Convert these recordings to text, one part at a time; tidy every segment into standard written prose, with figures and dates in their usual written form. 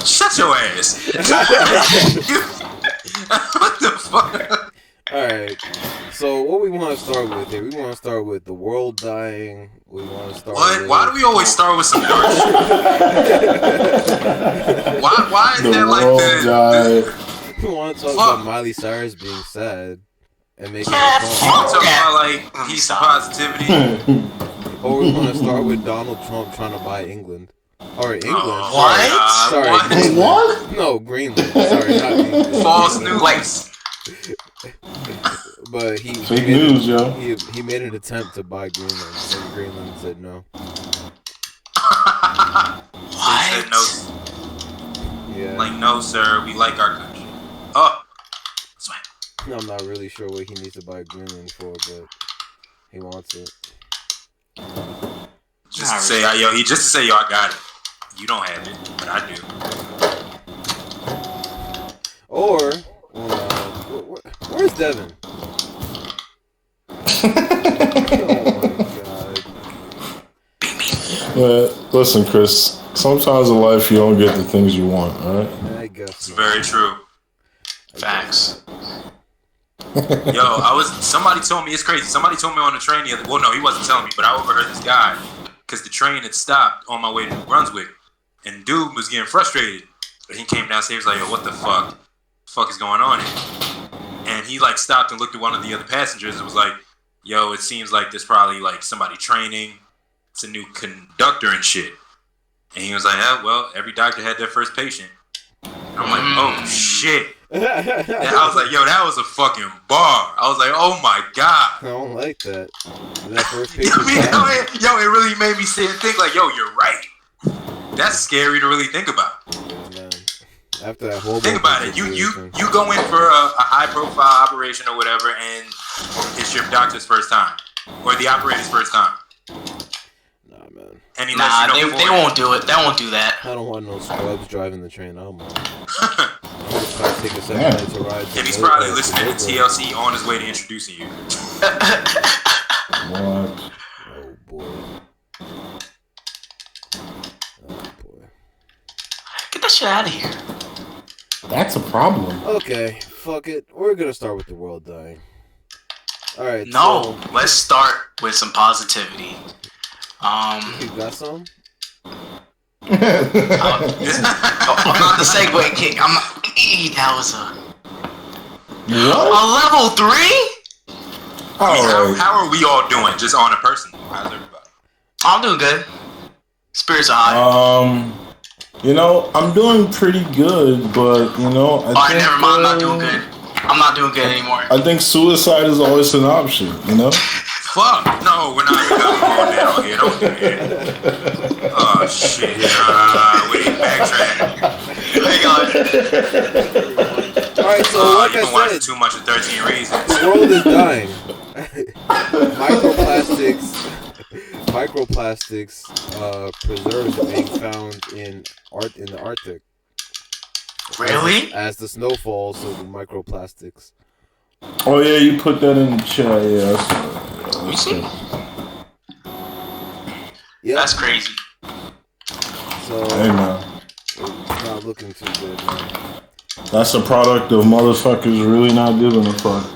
Shut your ass. What the fuck? Alright, so what we want to start with here? We want to start with the world dying. We want to start with... Why do we always start with some dark shit? Why is that like the we want to talk about Miley Cyrus being sad and making a song. song. Talk about like peace and positivity. Or we want to start with Donald Trump trying to buy England. Or England. What? Sorry. What? No, Greenland. Sorry, not England. False news. But fake news, yo. He made an attempt to buy Greenland, and Greenland said no. What? Said no. Yeah. Like, no, sir. We like our country. Oh. Sweat. I'm not really sure what he needs to buy Greenland for, but he wants it. Just to say, yo, he just to say, yo, I got it. You don't have it, but I do. Or, where's Devin? Oh my god. But listen, Chris. Sometimes in life you don't get the things you want. All right. I guess it's very true. Facts. Yo, somebody told me, it's crazy. Somebody told me on the train the other. Well, no, he wasn't telling me, but I overheard this guy because the train had stopped on my way to New Brunswick, and dude was getting frustrated. But he came downstairs like, yo, what the fuck? The fuck is going on here? And he like stopped and looked at one of the other passengers and was like, yo, it seems like there's probably like somebody training. It's a new conductor and shit. And he was like, yeah, well, every doctor had their first patient. And I'm like, oh shit. And I was like, yo, that was a fucking bar. I was like, oh my god. I don't like that. That first patient. Yo, it really made me sit and think like, yo, you're right. That's scary to really think about. Yeah, man. After that whole think about it. You go in for a high profile operation or whatever, and it's your doctor's first time or the operator's first time. Nah, man. And he they won't do it. They won't do that. I don't want no scrubs driving the train. I'm just trying to take a 7 minutes to ride. And he's probably listening to TLC on his way to introducing you. What? Oh boy. Get that shit out of here. That's a problem. Okay, fuck it. We're gonna start with the world dying. Alright. No, let's start with some positivity. You got some? I'm not the segue king. That was a level 3? How are we all doing? Just on a person. How's everybody? I'm doing good. Spirits are high. You know, I'm doing pretty good, but you know, never mind. I'm not doing good. I'm not doing good anymore. I think suicide is always an option. You know. Fuck! No, we're not going down here. Don't do that. Oh shit! Wait, backtrack. Hang on. All right, so like I said, too much of 13 Reasons. The world is dying. Microplastics preserves are being found in the Arctic. Really? As the snow falls, so the microplastics. Oh yeah, you put that in the chat. Yeah. You see? Yeah. That's crazy. So, hey man, it's not looking too good, man. That's a product of motherfuckers really not giving a fuck.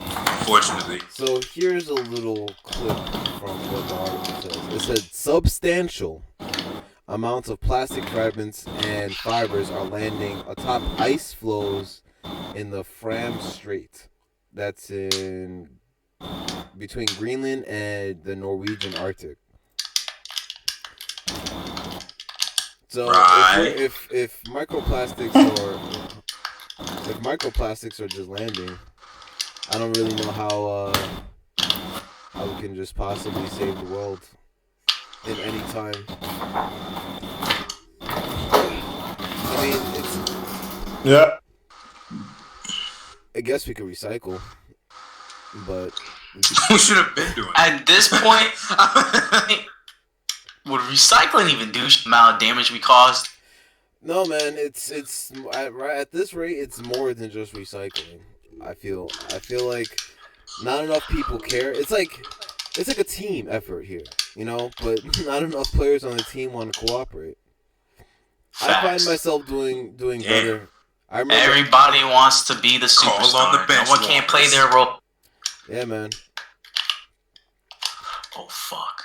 Unfortunately. So here's a little clip from what the article says. It said substantial amounts of plastic fragments and fibers are landing atop ice floes in the Fram Strait. That's in between Greenland and the Norwegian Arctic. So if microplastics are just landing, I don't really know how we can just possibly save the world in any time. I mean, yeah. I guess we could recycle, but we should have been doing it. At this point, would recycling even do the amount of damage we caused? No, man. It's at this rate, it's more than just recycling. I feel like not enough people care. It's like a team effort here, you know. But not enough players on the team want to cooperate. find Facts. myself doing better. I remember. Everybody wants to be the superstar. Call on the bench No one can't play warmers. their role. Yeah, man. Oh fuck.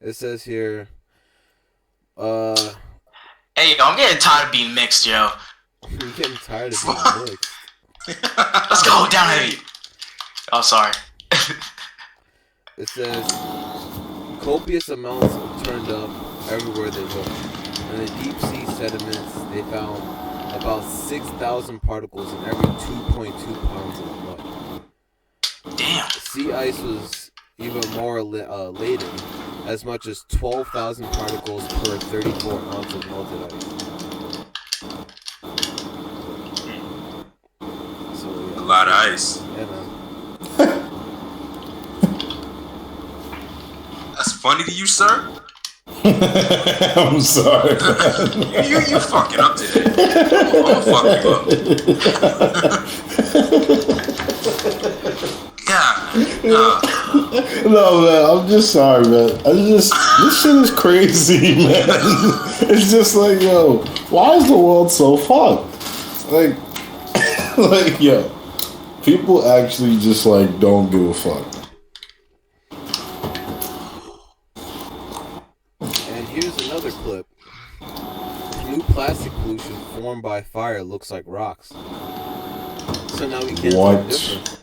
It says here. Hey, yo, I'm getting tired of being mixed, yo. You're getting tired of being mixed. Let's go down heavy. Oh, sorry. It says copious amounts turned up everywhere they looked. In the deep sea sediments, they found about 6,000 particles in every 2.2 pounds of mud. Damn. Sea ice was even more laden, as much as 12,000 particles per 34 ounce of melted ice. So, A lot of ice. yeah, man. That's funny to you, sir? I'm sorry. You fucking up today. I'm gonna fuck you up. God. No, man, I'm just sorry, man. This shit is crazy, man. It's just like, yo, why is the world so fucked? Like, like, yo, people actually just like don't give a fuck. And here's another clip. New plastic pollution formed by fire looks like rocks. So now we can't tell the What? difference.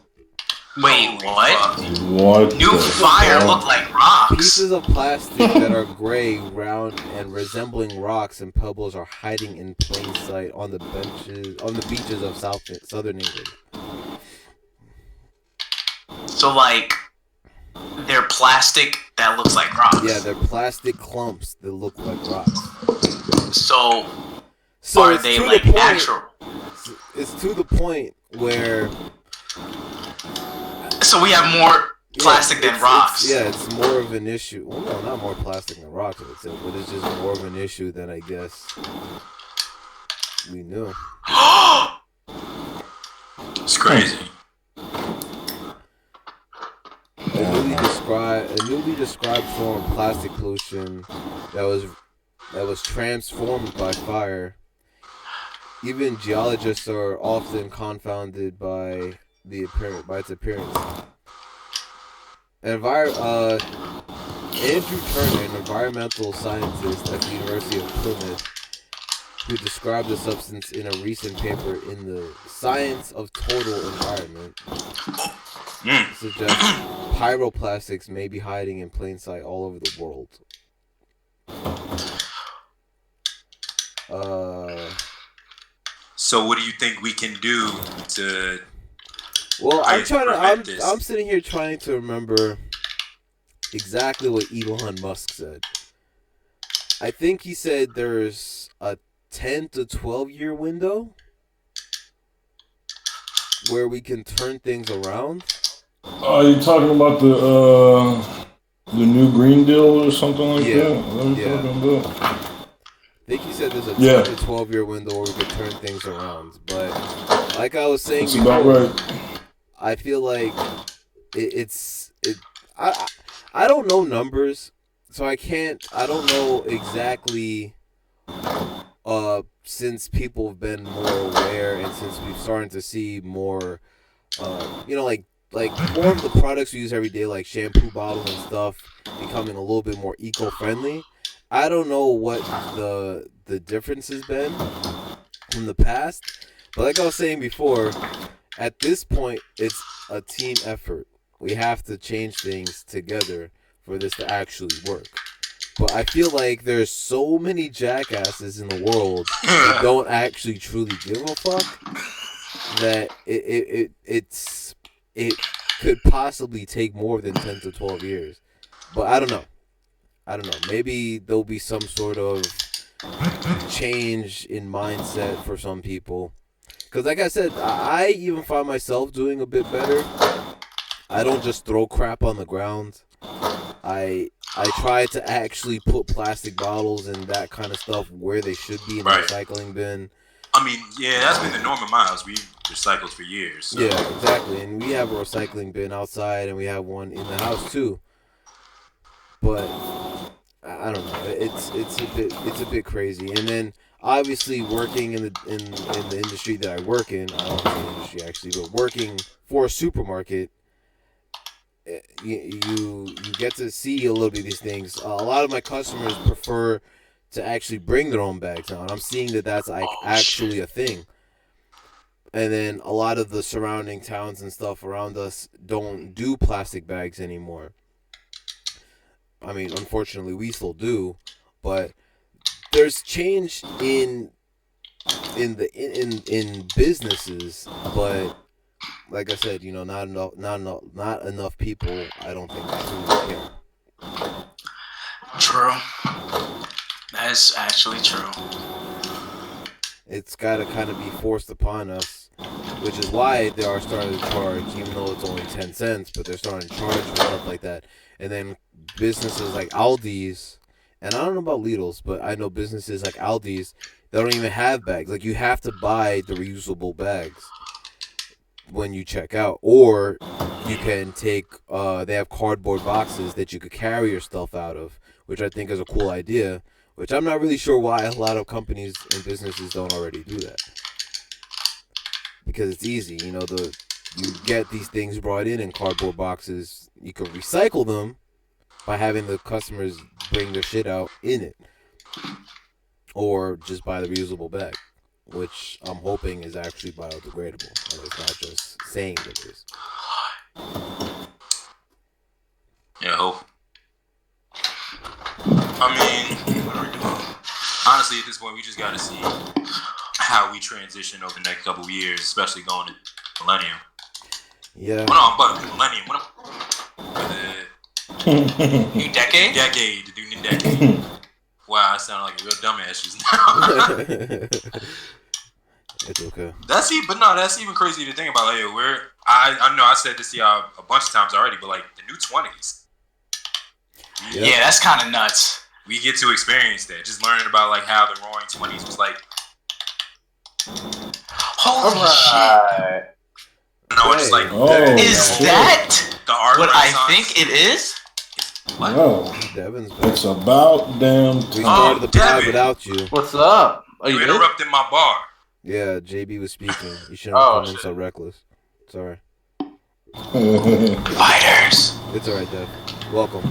Wait, what? What? New the fire fuck? look like rocks. Pieces of plastic that are gray, round, and resembling rocks and pebbles are hiding in plain sight on the beaches of southern England. So, like, they're plastic that looks like rocks. Yeah, they're plastic clumps that look like rocks. So are it's they to the like point- natural? It's to the point where So we have more plastic than rocks. It's more of an issue. Well, no, not more plastic than rocks, I would say, but it's just more of an issue than I guess we knew. It's crazy. A newly described form of plastic pollution that was transformed by fire. Even geologists are often confounded by its appearance. Andrew Turner, an environmental scientist at the University of Plymouth, who described the substance in a recent paper in the Science of Total Environment, suggests pyroplastics may be hiding in plain sight all over the world. So what do you think we can do to? Well, prevent this? I'm sitting here trying to remember exactly what Elon Musk said. I think he said there's a 10 to 12 year window where we can turn things around. Are you talking about the new Green Deal or something like Yeah. that? What are you Yeah. talking about? I think he said there's a 10 Yeah. to 12 year window where we can turn things around. But like I was saying That's about before, right. I feel like I don't know numbers, so I don't know exactly since people have been more aware and since we've started to see more like more of the products we use every day, like shampoo bottles and stuff, becoming a little bit more eco-friendly. I don't know what the difference has been from the past, but like I was saying before, at this point, it's a team effort. We have to change things together for this to actually work. But I feel like there's so many jackasses in the world that don't actually truly give a fuck that it could possibly take more than 10 to 12 years. But I don't know. Maybe there'll be some sort of change in mindset for some people. Because like I said, I even find myself doing a bit better. I don't just throw crap on the ground. I try to actually put plastic bottles and that kind of stuff where they should be in the Right. recycling bin. I mean, yeah, that's been the norm of my house. We recycled for years. So. Yeah, exactly. And we have a recycling bin outside and we have one in the house too. But I don't know. It's a bit crazy. And then obviously working in the industry that I work in, I don't know the industry actually, but working for a supermarket, you get to see a little bit of these things. A lot of my customers prefer to actually bring their own bags now, and I'm seeing that that's like actually a thing. And then a lot of the surrounding towns and stuff around us don't do plastic bags anymore. I mean, unfortunately, we still do, but there's change in businesses, but like I said, not enough people. I don't think truly care. True. That is actually true. It's got to kind of be forced upon us, which is why they are starting to charge, even though it's only 10 cents, but they're starting to charge and stuff like that. And then businesses like Aldi's, and I don't know about Lidl's, but I know businesses like Aldi's, they don't even have bags. Like, you have to buy the reusable bags when you check out, or you can take, they have cardboard boxes that you could carry your stuff out of, which I think is a cool idea. Which I'm not really sure why a lot of companies and businesses don't already do that. Because it's easy, you get these things brought in cardboard boxes. You can recycle them by having the customers bring their shit out in it. Or just buy the reusable bag, which I'm hoping is actually biodegradable. And it's not just saying that it is. Yeah, hope. I mean, honestly, at this point, we just got to see how we transition over the next couple of years, especially going to millennium. Yeah. Well, no, but millennium. New decade? Decade, the new decade. Wow, I sound like a real dumbass just now. It's okay. That's even crazy to think about. Like, I know I said this to y'all a bunch of times already, but like the new 20s. Yeah, that's kind of nuts. We get to experience that. Just learning about like how the Roaring 20s was like. Holy shit! Just like is that the art what I renaissance? think it is? What? No, Devin's back. it's about damn We time. started the pod Devin. without you. What's up? Oh, You you did? interrupted my bar. Yeah, JB was speaking. You shouldn't have Oh, come in shit. so reckless. Sorry. Fighters. It's alright, Dev. Welcome.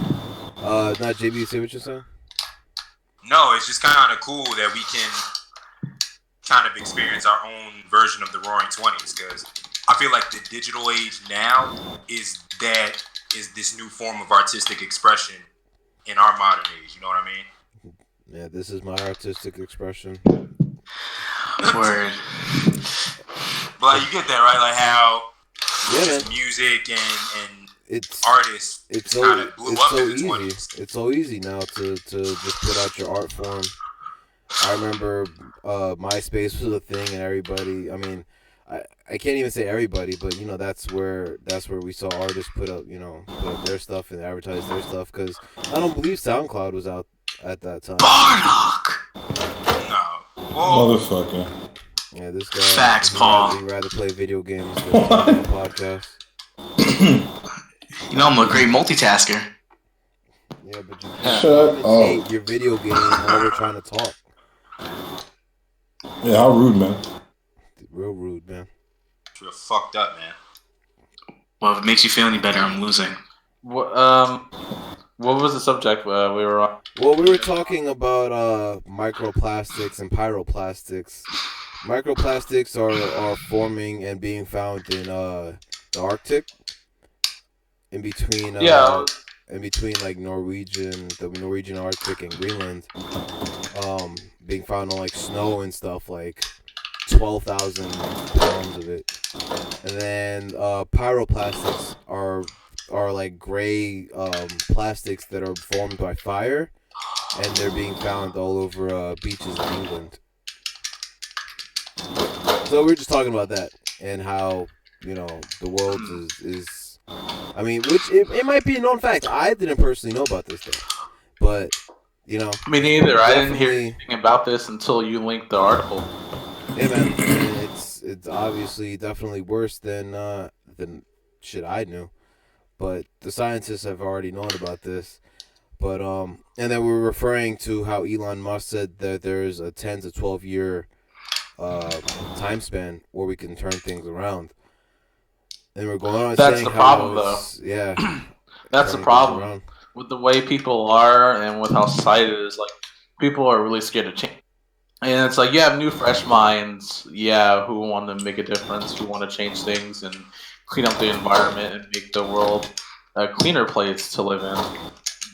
Not JB, you see what you're saying? No, it's just kind of cool that we can kind of experience our own version of the Roaring 20s, because I feel like the digital age now is this new form of artistic expression in our modern age. You know what I mean? Yeah, this is my artistic expression. Word. But like, you get that, right? Like how Yeah, just man. music and It's artists it's kind so of blew it's up so in the easy. 20s. It's so easy now to just put out your art form. I remember MySpace was a thing, and everybody. I mean, I can't even say everybody, but that's where we saw artists put up their stuff and advertise their stuff, because I don't believe SoundCloud was out at that time. Bardock. No. Well, Motherfucker. Yeah, this guy. Facts, he'd Paul. rather play video games than do podcasts. You know I'm a great multitasker. Yeah, but you Shut can't up. commentate your video game while we're trying to talk. Yeah, how rude, man. Real rude, man. you're fucked up, man. Well, if it makes you feel any better, I'm losing. What was the subject we were on? Well, we were talking about microplastics and pyroplastics. Microplastics are forming and being found in the Arctic, in between like the Norwegian Arctic and Greenland, being found on like snow and stuff, like 12,000 pounds of it. And then pyroplastics are like gray plastics that are formed by fire, and they're being found all over beaches in England. So we're just talking about that and how the world is I mean, which it might be a known fact. I didn't personally know about this though, but Me neither. I didn't hear definitely- anything about this until you linked the article. yeah, man, I mean, it's obviously definitely worse than shit I knew, but the scientists have already known about this. But and then we're referring to how Elon Musk said that there's a 10 to 12 year time span where we can turn things around. And we're going on That's saying the how problem, though. it's yeah, That's the turning things problem around. with the way people are and with how society is. Like, people are really scared of change. And it's like you have new, fresh minds, yeah, who want to make a difference, who want to change things and clean up the environment and make the world a cleaner place to live in.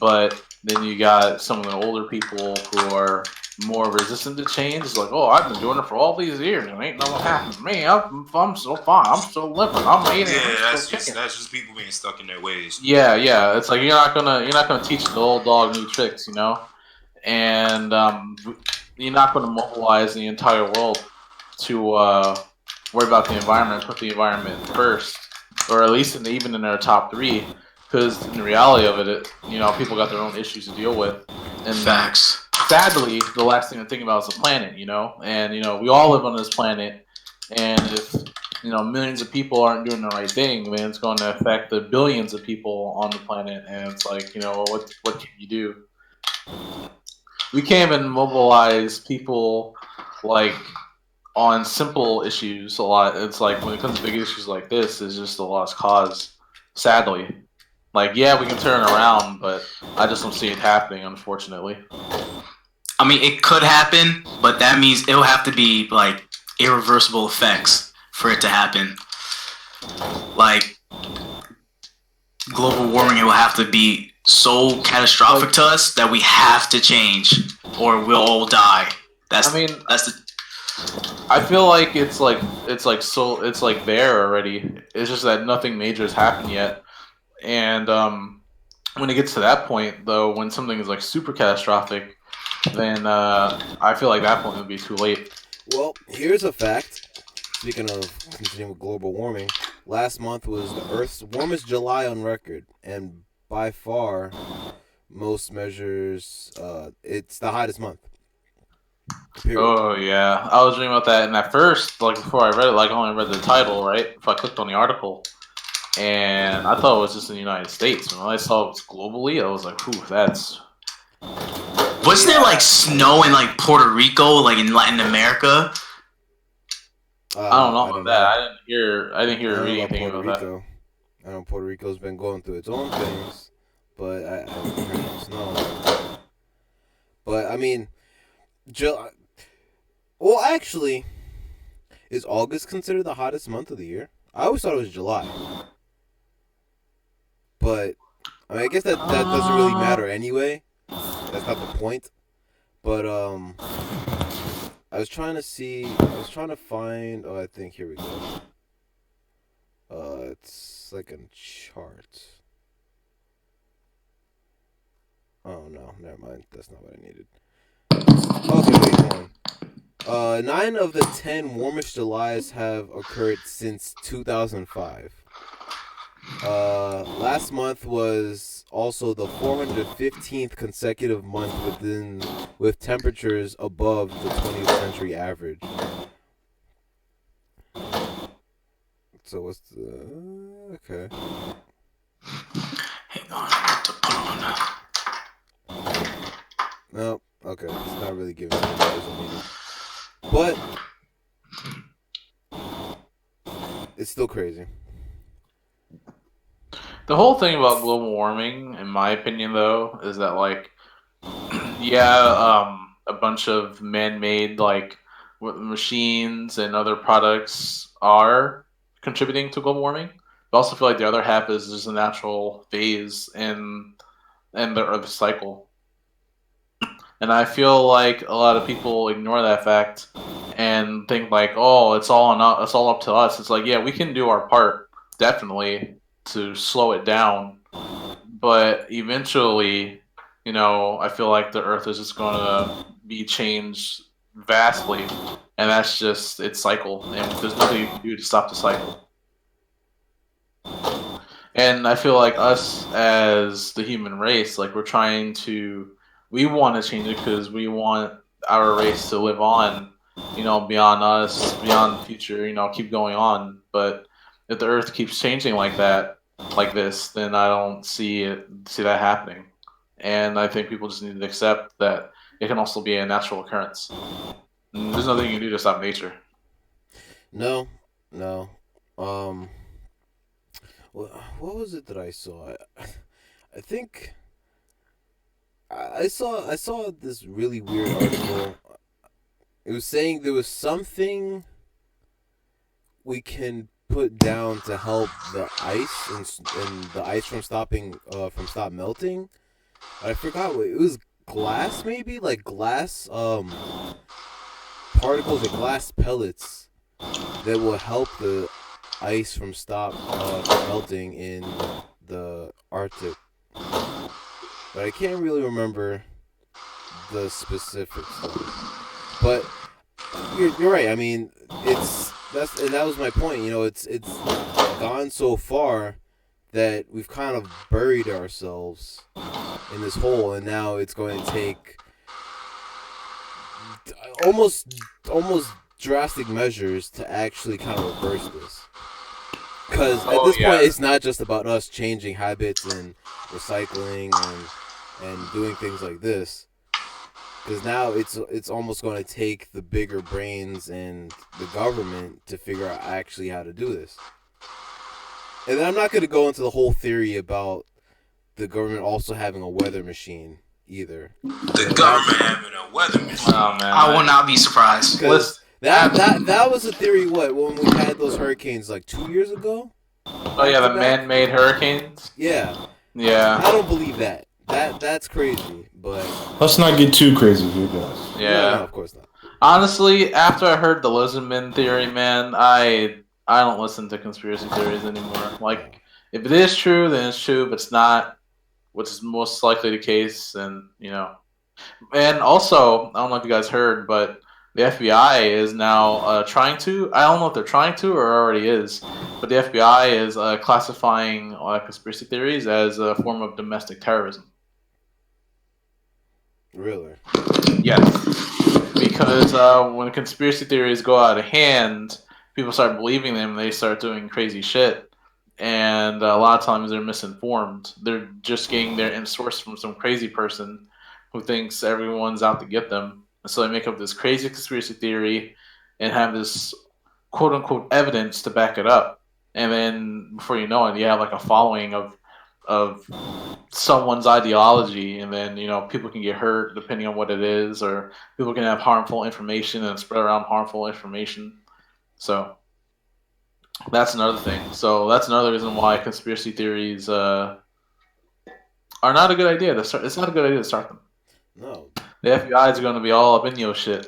But then you got some of the older people who are more resistant to change. It's like, oh, I've been doing it for all these years and ain't nothing happened to me. I'm so fine. I'm still living. I'm eating. Yeah, I'm that's still just kicking. that's just people being stuck in their ways. Yeah, yeah. It's like you're not gonna teach the old dog new tricks, and you're not gonna mobilize the entire world to worry about the environment, put the environment first, or at least even in their top three. Because in the reality of people got their own issues to deal with, and Facts. sadly, the last thing to think about is the planet. And we all live on this planet, and if millions of people aren't doing the right thing, then it's going to affect the billions of people on the planet. And it's like, what can you do? We can't even mobilize people like on simple issues a lot. It's like when it comes to big issues like this, it's just a lost cause. Sadly, like we can turn it around, but I just don't see it happening, unfortunately. I mean, it could happen, but that means it'll have to be like irreversible effects for it to happen. Like global warming, it will have to be so catastrophic to us that we have to change, or we'll all die. That's the I feel like it's like there already. It's just that nothing major has happened yet. And when it gets to that point, though, when something is like super catastrophic, then I feel like that point would be too late. Well, here's a fact. Speaking of continuing with global warming, last month was the Earth's warmest July on record, and by far, most measures, it's the hottest month. Period. Oh yeah, I was reading about that, and at first, like before I read it, like I only read the title, right? If I clicked on the article, and I thought it was just in the United States. When I saw it was globally, I was like, "Whew, that's." Wasn't there like snow in like Puerto Rico, like in Latin America? I don't know about that. I didn't hear reading anything Puerto about Rico. I know Puerto Rico's been going through its own things, but I haven't heard snow. But I mean, well, actually, is August considered the hottest month of the year? I always thought it was July. But I mean, I guess that doesn't really matter anyway. That's not the point. But I was trying to find. Oh, I think here we go. It's like a chart. Oh no, never mind. That's not what I needed. Okay, wait, hold on. 9 of the 10 warmest Julys have occurred since 2005. Last month was also the 415th consecutive month with temperatures above the 20th century average. So what's the okay? Hang on, I have to put on. No, okay, it's not really giving me the but it's still crazy. The whole thing about global warming, in my opinion, though, is that like, a bunch of man-made like machines and other products are contributing to global warming. But I also feel like the other half is just a natural phase in the Earth cycle. And I feel like a lot of people ignore that fact and think like, oh, it's all up to us. It's like, yeah, we can do our part, definitely, to slow it down. But eventually, I feel like the Earth is just going to be changed vastly. And that's just its cycle. And there's nothing you can do to stop the cycle. And I feel like us as the human race, like we want to change it because we want our race to live on, beyond us, beyond the future, keep going on. But if the Earth keeps changing like this, then I don't see that happening. and I think people just need to accept that it can also be a natural occurrence. And there's nothing you can do to stop nature. No. What was it that I saw? I think I saw this really weird article. It was saying there was something we can put down to help the ice and the ice from stop melting. I forgot what it was. Glass, maybe, like glass particles or glass pellets that will help the ice from melting in the Arctic. But I can't really remember the specifics of it. But you're right. I mean, that was my point. You know, it's gone so far that we've kind of buried ourselves in this hole, and now it's going to take almost drastic measures to actually kind of reverse this. Because at this point, it's not just about us changing habits and recycling and doing things like this. Because now it's almost going to take the bigger brains and the government to figure out actually how to do this. And then I'm not going to go into the whole theory about the government also having a weather machine either. The government having a weather machine. Oh man, I will not be surprised. That was a theory. When we had those hurricanes like 2 years ago. Oh yeah, the man-made hurricanes. Yeah. Yeah. I don't believe that. That's crazy. But Let's not get too crazy here, guys. Yeah. No, of course not. Honestly, after I heard the Lizardman theory, man, I don't listen to conspiracy theories anymore. Like, if it is true, then it's true. If it's not, which is most likely the case, then, you know. And also, I don't know if you guys heard, but the FBI is now trying to, I don't know if they're trying to or already is, but the FBI is classifying conspiracy theories as a form of domestic terrorism. Really? Yes. Because when conspiracy theories go out of hand, people start believing them and they start doing crazy shit. And a lot of times they're misinformed. They're just getting their source from some crazy person who thinks everyone's out to get them. And so they make up this crazy conspiracy theory and have this quote unquote evidence to back it up. And then before you know it, you have like a following of someone's ideology, and then, you know, people can get hurt depending on what it is, or people can have harmful information and spread around harmful information. So that's another thing. So that's another reason why conspiracy theories are not a good idea to start. It's not a good idea to start them. No. The FBI is going to be all up in your shit.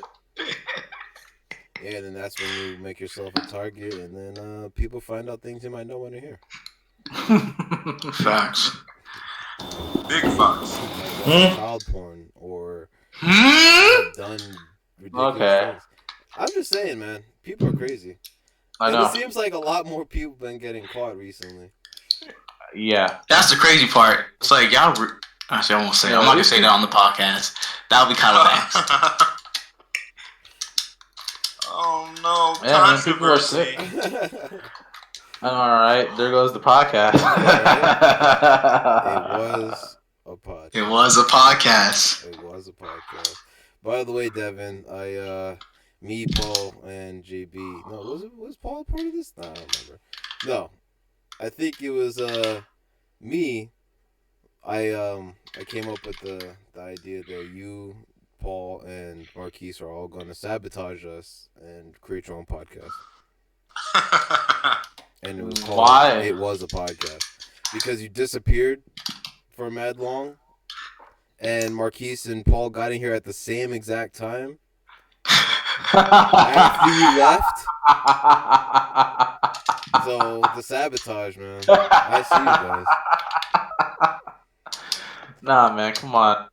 Yeah, and then that's when you make yourself a target, and then people find out things you might not want to hear. Facts. Big facts. Like child porn or done ridiculous things. I'm just saying, man. People are crazy. I know. It seems like a lot more people have been getting caught recently. Yeah. That's the crazy part. It's like y'all. Actually, I won't say. Yeah, I'm not gonna say that on the podcast. That'll be kind of bad. Oh no! Yeah, man, people are sick. All right, there goes the podcast. It was a podcast. It was a podcast. By the way, Devin, me, Paul, and JB. No, was Paul part of this? No, I don't remember. No, I think it was me. I came up with the idea that you, Paul, and Marquise are all going to sabotage us and create your own podcast. And it was called Why? It Was a Podcast. Because you disappeared for mad long, and Marquise and Paul got in here at the same exact time. After you left. So, the sabotage, man. I see you guys. Nah, man, come on.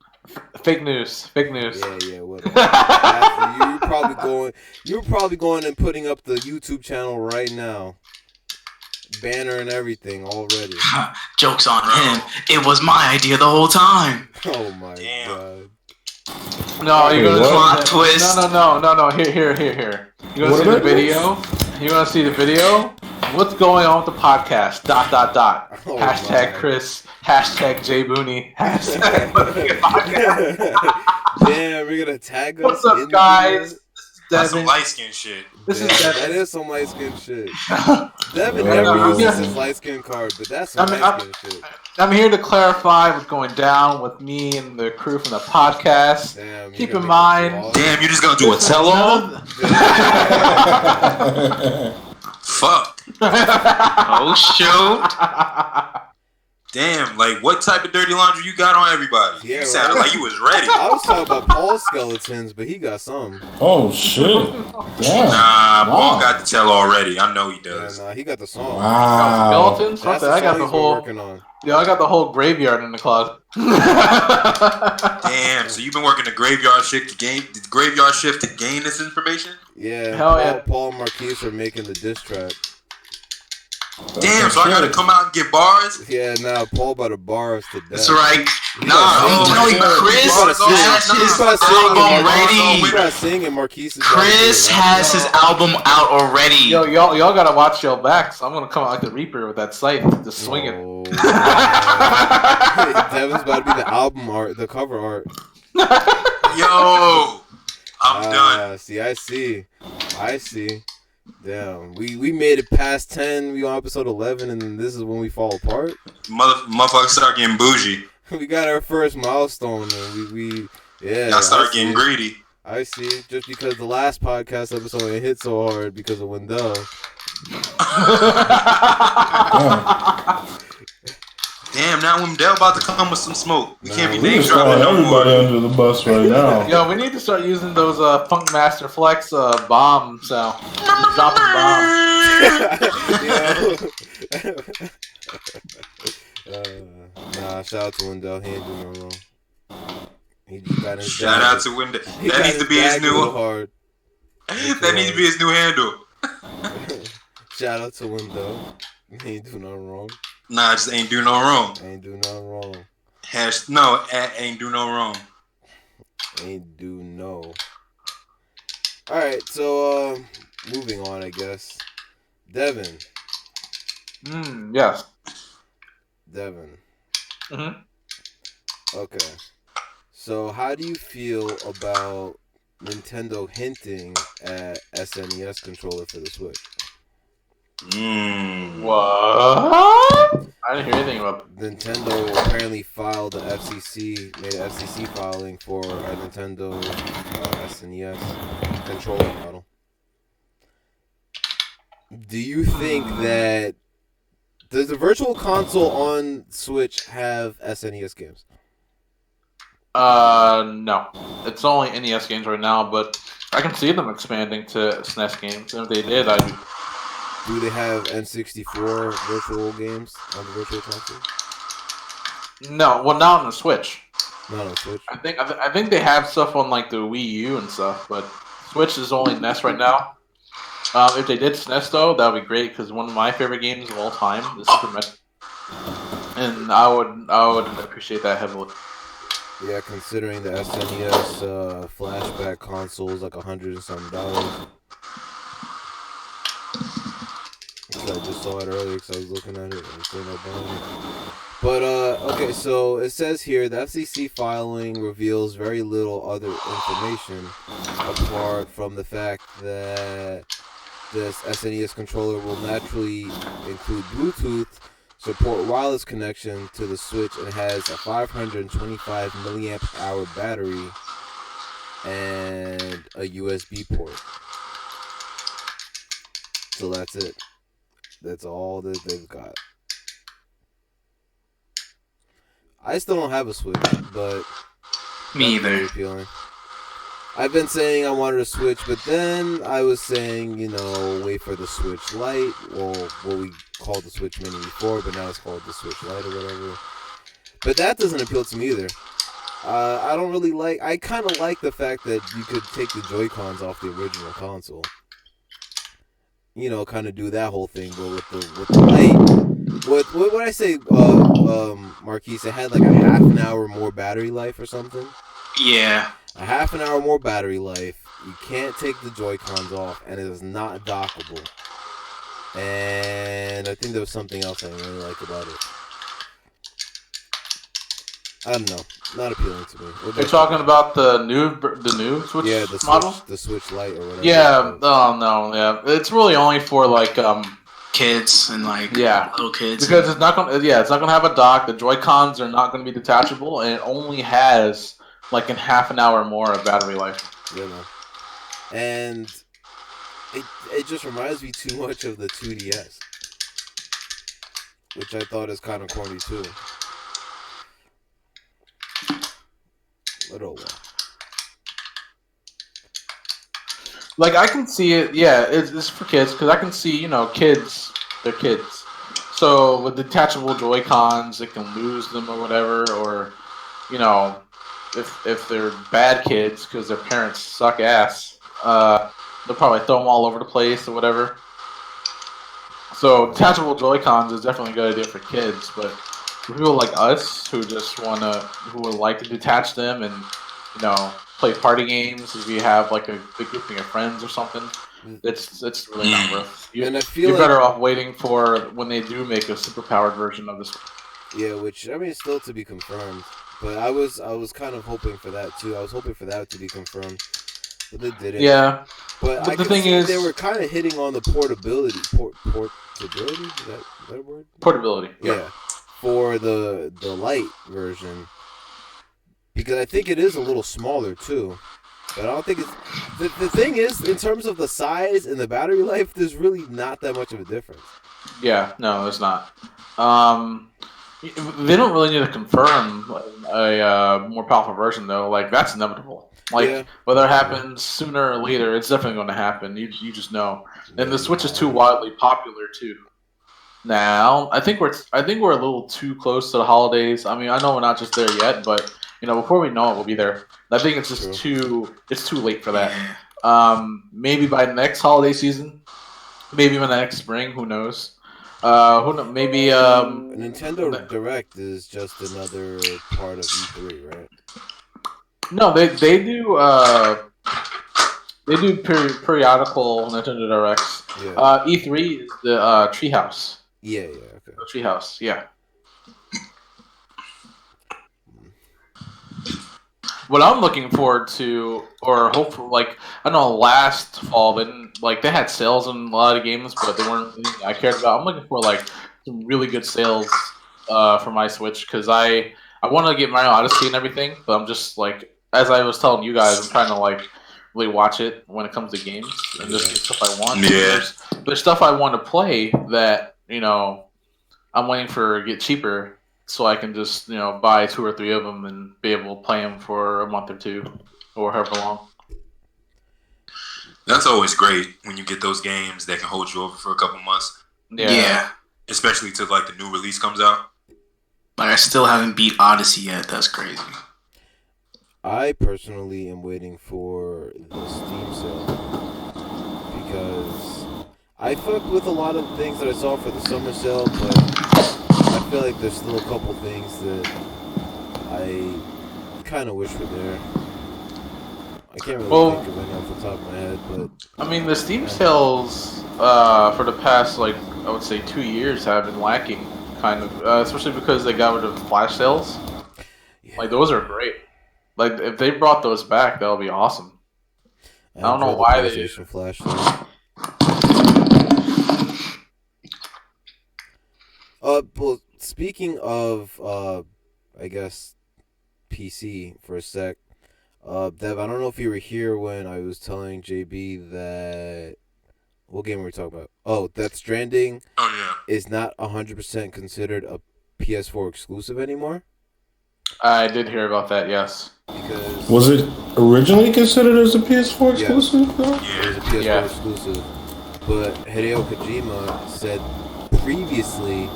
Fake news. Yeah, whatever. After you were probably going and putting up the YouTube channel right now. Banner and everything already. Joke's on him. It was my idea the whole time. Oh my Damn. god. No, you're gonna Plot twist. No. Here. You wanna see the video? You wanna see the video? What's going on with the podcast? .. Oh, Hashtag my. Chris. Hashtag Jay Booney. Hashtag Damn, we're gonna tag us. What's up, in the guys? video? That's some Devin. light skin shit. This is Damn, Devin. that is some light skin shit. Devin Yo. never uses Yeah. his light skin card, but that's some I mean, light skin shit. I'm here to clarify what's going down with me and the crew from the podcast. Damn, Keep you're in gonna make mind- us Damn, you just gonna do a tell-all? Fuck. Oh shoot! Damn, like what type of dirty laundry you got on everybody? Yeah, You sounded right. like you was ready. I was talking about Paul's skeletons, but he got some. Oh shit! Damn. Nah, Paul Wow. got the tell already. I know he Yeah, does. nah, he got the song. Wow. Skeletons? That's Something. the I got song the he's been whole. working on. Yeah, I got the whole graveyard in the closet. Damn, so you've been working the graveyard shift to gain this information? Yeah, Hell yeah. Paul and Marquise are making the diss track. Damn, so I gotta come out and get bars? Yeah, nah, Paul about to bar us to death. That's right. You Nah, gotta I'm sing. telling you, man. Chris You gotta sing. has Nah, his You gotta sing album in ready. You gotta sing in Marquise's. Chris has his album out already. Yo, y'all gotta watch your backs. I'm gonna come out like the Reaper with that scythe, just swinging. Oh, Devin's about to be the album art, the cover art. Yo, I'm done. See, I see. Damn, we made it past 10. We on episode 11, and this is when we fall apart. Motherfuckers start getting bougie. We got our first milestone, and yeah. Y'all start I see getting it. greedy. I see. Just because the last podcast episode it hit so hard because of Wendell. Damn, now Wendell about to come with some smoke. We can't be Nah, We name just dropping throwing no more. everybody under the bus right now. Yo, we need to start using those Funk Master Flex bomb sound. Dropping Nah, shout out to Wendell. He ain't doing no wrong. He just got his Shout bag. out to Wendell. He That got needs to be his bag a little new. hard. That needs to be his new handle. Shout out to Wendell. He ain't do nothing wrong. Nah, just ain't do no wrong. Ain't do nothing wrong. Ain't do no wrong. Ain't do no. Alright, so moving on, I guess. Devin. Yes. Devin. Mhm. Okay. So how do you feel about Nintendo hinting at SNES controller for the Switch? What? I didn't hear anything about. Nintendo apparently filed made an FCC filing for a Nintendo SNES controller model. Do you think that does the Virtual Console on Switch have SNES games? No. It's only NES games right now, but I can see them expanding to SNES games. And if they did, I'd be. Do they have N64 virtual games on the Virtual Console? No, well, not on the Switch. Not on Switch. I think they have stuff on like the Wii U and stuff, but Switch is only NES right now. If they did SNES though, that would be great because one of my favorite games of all time is Super Metroid, and I would appreciate that heavily. Yeah, considering the SNES flashback console is like $100 and something. I just saw it earlier because I was looking at it. I was thinking about buying it. But okay, so it says here the FCC filing reveals very little other information apart from the fact that this SNES controller will naturally include Bluetooth, support wireless connection to the Switch, and has a 525 milliamp hour battery and a USB port. So that's it. That's all that they've got. I still don't have a Switch, but Me that's very either. appealing. I've been saying I wanted a Switch, but then I was saying, wait for the Switch Lite, or what we called the Switch Mini before, but now it's called the Switch Lite or whatever. But that doesn't appeal to me either. I don't really like. I kind of like the fact that you could take the Joy-Cons off the original console. Kind of do that whole thing, but with the Lite. What would I say, Marquise? It had like a half an hour more battery life or something. Yeah. A half an hour more battery life. You can't take the Joy-Cons off, and it is not dockable. And I think there was something else I didn't really like about it. I don't know. Not appealing to me. You're talking about the new Switch model? The Switch Lite or whatever. Yeah. Oh no. Yeah. It's really only for like kids and like little kids. Because it's not gonna have a dock. The Joy-Cons are not gonna be detachable, and it only has like in half an hour more of battery life. You know. And it just reminds me too much of the 2DS, which I thought is kind of corny too. But oh well. Like I can see it, yeah. It's for kids because I can see, kids. They're kids. So with detachable Joy-Cons, they can lose them or whatever, or if they're bad kids because their parents suck ass, they'll probably throw them all over the place or whatever. So detachable Joy-Cons is definitely a good idea for kids, but for people like us who would like to detach them and play party games, if you have like a big grouping of friends or something, it's really not worth. You're better off waiting for when they do make a super powered version of this. Yeah, which I mean, still to be confirmed. But I was kind of hoping for that too. I was hoping for that to be confirmed, but they didn't. Yeah, but the thing is, they were kind of hitting on the portability. Portability? Is that a word? Portability. Yeah. For the light version, because I think it is a little smaller too. But I don't think it's the thing is, in terms of the size and the battery life, there's really not that much of a difference. Yeah, no, there's not. They don't really need to confirm a more powerful version though. Like that's inevitable. Like whether it happens sooner or later, it's definitely going to happen. You just know. And the Switch is too widely popular too. Now, I think we're a little too close to the holidays. I mean, I know we're not just there yet, but before we know it, we'll be there. I think it's just too late for that. Maybe by next holiday season, maybe by next spring. Who knows? Maybe Nintendo Direct is just another part of E3, right? No, they do periodical Nintendo Directs. Yeah. E3 is the Treehouse. Yeah, okay. The Treehouse, yeah. What I'm looking forward to, or hopefully, like I know last fall, they had sales on a lot of games, but they weren't anything I cared about. I'm looking for like some really good sales for my Switch because I want to get Mario Odyssey and everything, but I'm just like, as I was telling you guys, I'm trying to like really watch it when it comes to games and just get stuff I want. Yeah. There's stuff I want to play that I'm waiting for get cheaper. So I can just, buy 2 or 3 of them and be able to play them for a month or 2 or however long. That's always great when you get those games that can hold you over for a couple months. Yeah. Especially till like the new release comes out. Like I still haven't beat Odyssey yet. That's crazy. I personally am waiting for the Steam sale because I fucked with a lot of things that I saw for the summer sale, but I feel like there's still a couple things that I kind of wish were there. I can't really think of any off the top of my head, but I mean, the Steam sales for the past, like, I would say 2 years have been lacking, kind of, especially because they got rid of flash sales. Yeah. Like, those are great. Like, if they brought those back, that would be awesome. I don't know why they did. Flash sales. Well, speaking of, I guess, PC for a sec, Dev, I don't know if you were here when I was telling JB that, what game were we talking about? Oh, Death Stranding is not 100% considered a PS4 exclusive anymore. I did hear about that, yes. Because was it originally considered as a PS4 exclusive? Yeah, it was a PS4 exclusive. But Hideo Kojima said previously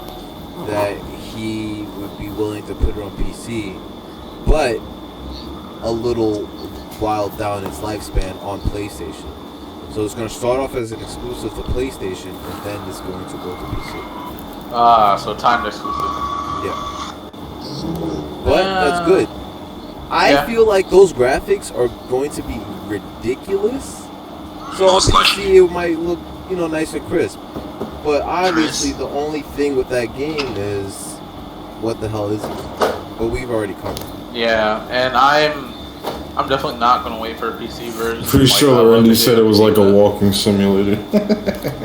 that he would be willing to put it on PC, but a little while down its lifespan on PlayStation. So it's going to start off as an exclusive to PlayStation, and then it's going to go to PC. So timed exclusive. Yeah. But that's good. I feel like those graphics are going to be ridiculous. So on PC it might look, nice and crisp. But obviously, the only thing with that game is what the hell is it? But we've already covered. Yeah, and I'm definitely not gonna wait for a PC version. Pretty Like, sure I love Randy said it was like a Kojima. walking simulator.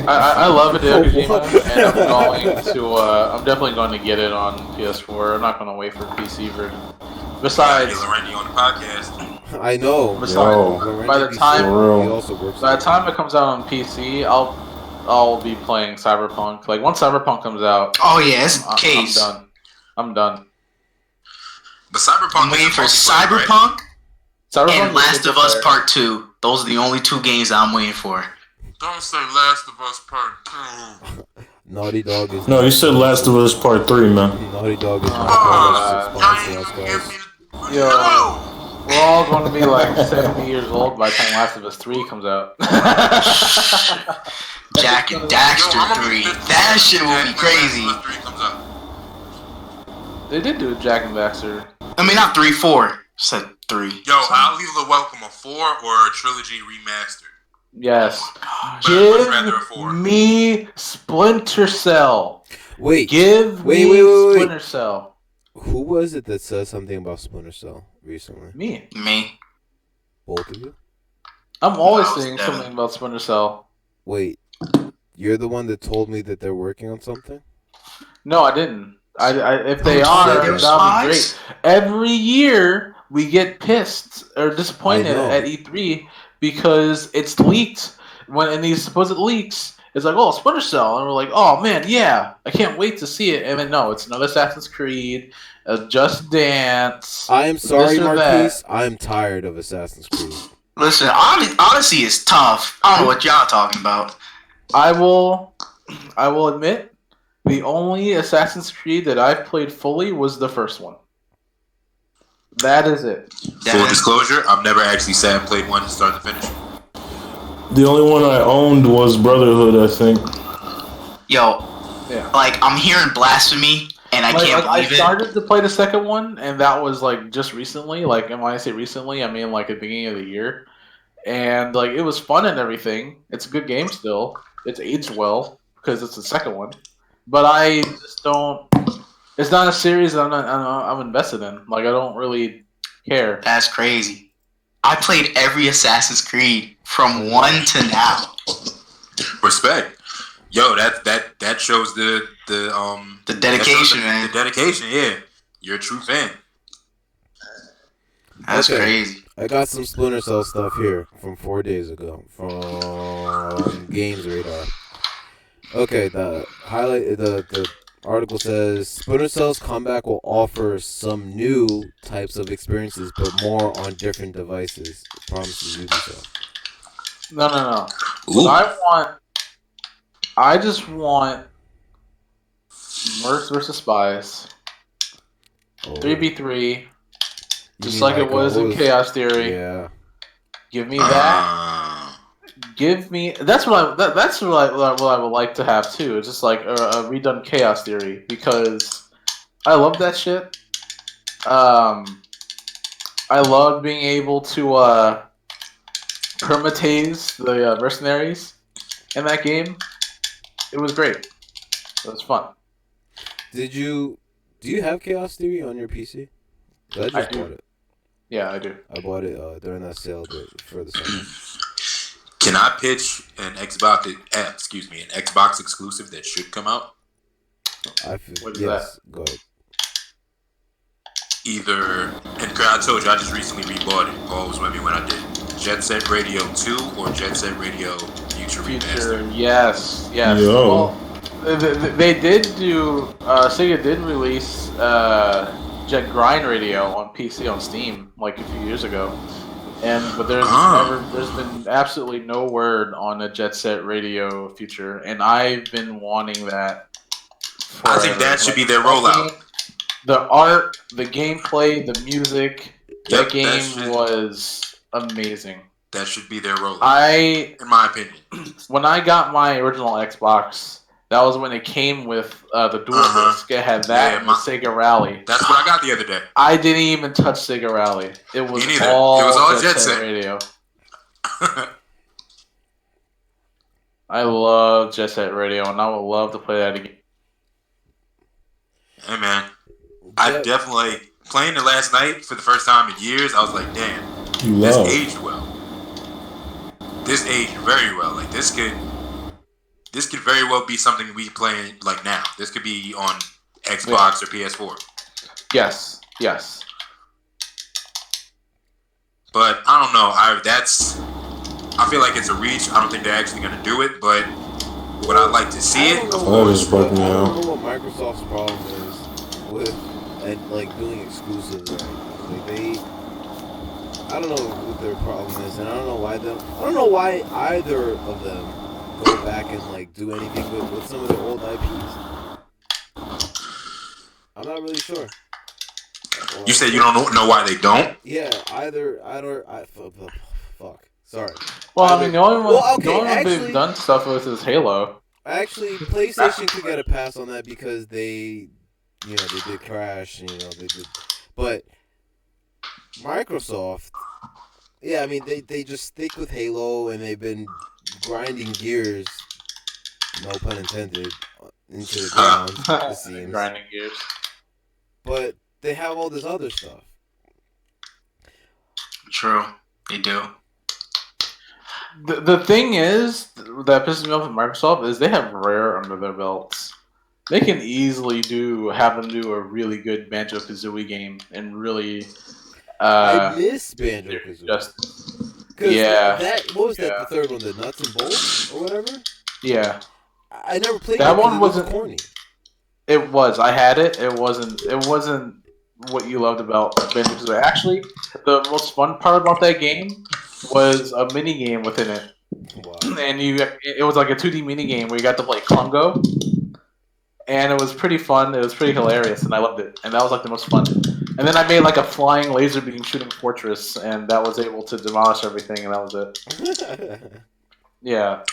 I love Hideo What? Kojima, and I'm definitely going to get it on PS4. I'm not going to wait for a PC version. Besides, Randy on the podcast. I know. Besides, Yo, by the time For real. he also works. by the time it comes out on PC, I'll be playing Cyberpunk. Like once Cyberpunk comes out, Oh yeah, it's I'm case. done. I'm done. But Cyberpunk I'm waiting is for multiplayer, right? Cyberpunk Cyberpunk and is Last of Us multiplayer. Part 2. Those are the only 2 games I'm waiting for. Don't say Last of Us Part 2. Naughty Dog is. No, you said Last of Us Part 3, man. Naughty Dog is not Ah, sponsoring y'all us, ain't even give guys. me Yo. No! We're all going to be like 70 years old by the time Last of Us 3 comes out. Jack and Yo, Daxter I'm gonna 3. be 50 That shit will when be Last crazy. of Us 3 comes out. They did do Jack and Daxter. I mean, not 3, 4. Said 3. Yo, I'll either welcome a 4 or a trilogy remastered. Yes. But I'd much rather a 4. Give me Splinter Cell. Wait, Give Wait, me wait, wait, wait. Splinter Cell. who was it that said something about Splinter Cell recently? Me. Me. Both of you? I'm always That was saying Devin. something about Splinter Cell. Wait, you're the one that told me that they're working on something? No, I didn't. If they Oh, are, shit, that'll they're be spies? great. Every year we get pissed or disappointed I know. at E3 because it's leaked. When in these supposed leaks, it's like, oh, Splinter Cell, and we're like, oh man, yeah, I can't wait to see it. And then no, it's another Assassin's Creed, Just Dance. I am sorry, this or Marquise. I'm tired of Assassin's Creed. Listen, Odyssey is tough. I don't know what y'all talking about. I will admit, the only Assassin's Creed that I've played fully was the first one. That is it. Full disclosure, I've never actually sat and played one to start to finish. The only one I owned was Brotherhood, I think. Yo, Yeah. like, I'm hearing blasphemy, and I can't I believe it. started to play the second one, and that was like just recently. Like, and when I say recently, I mean like at the beginning of the year. And like it was fun and everything. It's a good game still. It's aged well because it's the second one. But I just don't. It's not a series that I'm invested in. Like I don't really care. That's crazy. I played every Assassin's Creed from 1 to now. Respect. Yo, that shows the The dedication, that shows man. The dedication, yeah. You're a true fan. That's Okay. crazy. I got some Splinter Cell stuff here from 4 days ago from Games Radar. Okay, the article says Splinter Cell's comeback will offer some new types of experiences, but more on different devices. It promises Ubisoft. No. Ooh. I just want Mercs versus Spies, Oh, 3v3, you just mean like it was in O's? Chaos Theory. Yeah. Give me that. Give me that's what I would like to have too. It's just like a redone Chaos Theory because I love that shit. I love being able to permatase the mercenaries in that game. It was great. It was fun. Do you have Chaos Theory on your PC? 'Cause I just do. bought it. Yeah, I do. I bought it during that sale for the summer. Can I pitch an Xbox exclusive that should come out? What is Yes, go ahead. Either, and I told you I just recently rebought it. Always with me when I did. Jet Set Radio 2 or Jet Set Radio Future Future, Remastered. yes. Yo. Well, they did do. Sega did release Jet Grind Radio on PC on Steam like a few years ago, but there's been absolutely no word on a Jet Set Radio Future, and I've been wanting that. I think that should be their rollout. The art, the gameplay, the music. Yep, that game was amazing. That should be their rollout, In in my opinion. when I got my original Xbox, that was when it came with the dual disc. It had that and the Sega Rally. That's what I got the other day. I didn't even touch Sega Rally. It was Me neither. all It was all Jet Jet Set Set. Radio. I love Jet Set Radio, and I would love to play that again. Hey man, I Jet- definitely playing it last night for the first time in years. I was like, damn, You this love. aged well. This aged very well. Like this could very well be something we play like now. This could be on Xbox or PS4. Yes. But I don't know. I feel like it's a reach. I don't think they're actually gonna do it. But would I like to see it? Of That course. is broken I out. don't know what Microsoft's problem is with and like doing exclusives right now. Like I don't know what their problem is, and I don't know why either of them go back and like do anything with some of their old IPs. I'm not really sure. You said you don't know why they don't. Yeah, fuck. Sorry. Well, I mean, the only one, Well, okay, the only one actually- they've done stuff with is Halo. Actually, PlayStation could get a pass on that because they did Crash, they did, but Microsoft, yeah, I mean, they just stick with Halo, and they've been grinding gears, no pun intended, into the ground, it seems. Grinding gears. But they have all this other stuff. True, they do. The thing is that pisses me off with Microsoft is they have Rare under their belts. They can easily have them do a really good Banjo Kazooie game and really I miss Banjo Kazooie. just What was that? Yeah. The third one, the Nuts and Bolts or whatever. yeah. I never played That it 'cause one it was wasn't- corny. It was. I had it. It wasn't what you loved about Banjo Kazooie. Actually, the most fun part about that game was a mini game within it. Wow. And it was like a 2D mini game where you got to play Congo, and it was pretty fun. It was pretty hilarious, and I loved it. And that was like the most fun. And then I made like a flying laser beam shooting fortress, and that was able to demolish everything, and that was it. Yeah.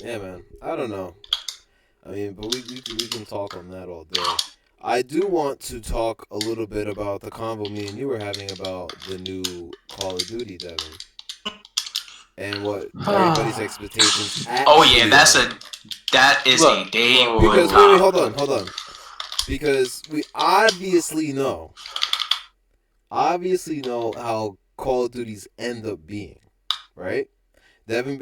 Yeah, man. I don't know. I mean, but we can talk on that all day. I do want to talk a little bit about the convo me and you were having about the new Call of Duty, Devin, and what everybody's expectations. Oh yeah, actually are. that is Look, a day look, one Because Wait, wait, topic. hold on. Because we obviously know how Call of Duties end up being, right? Devin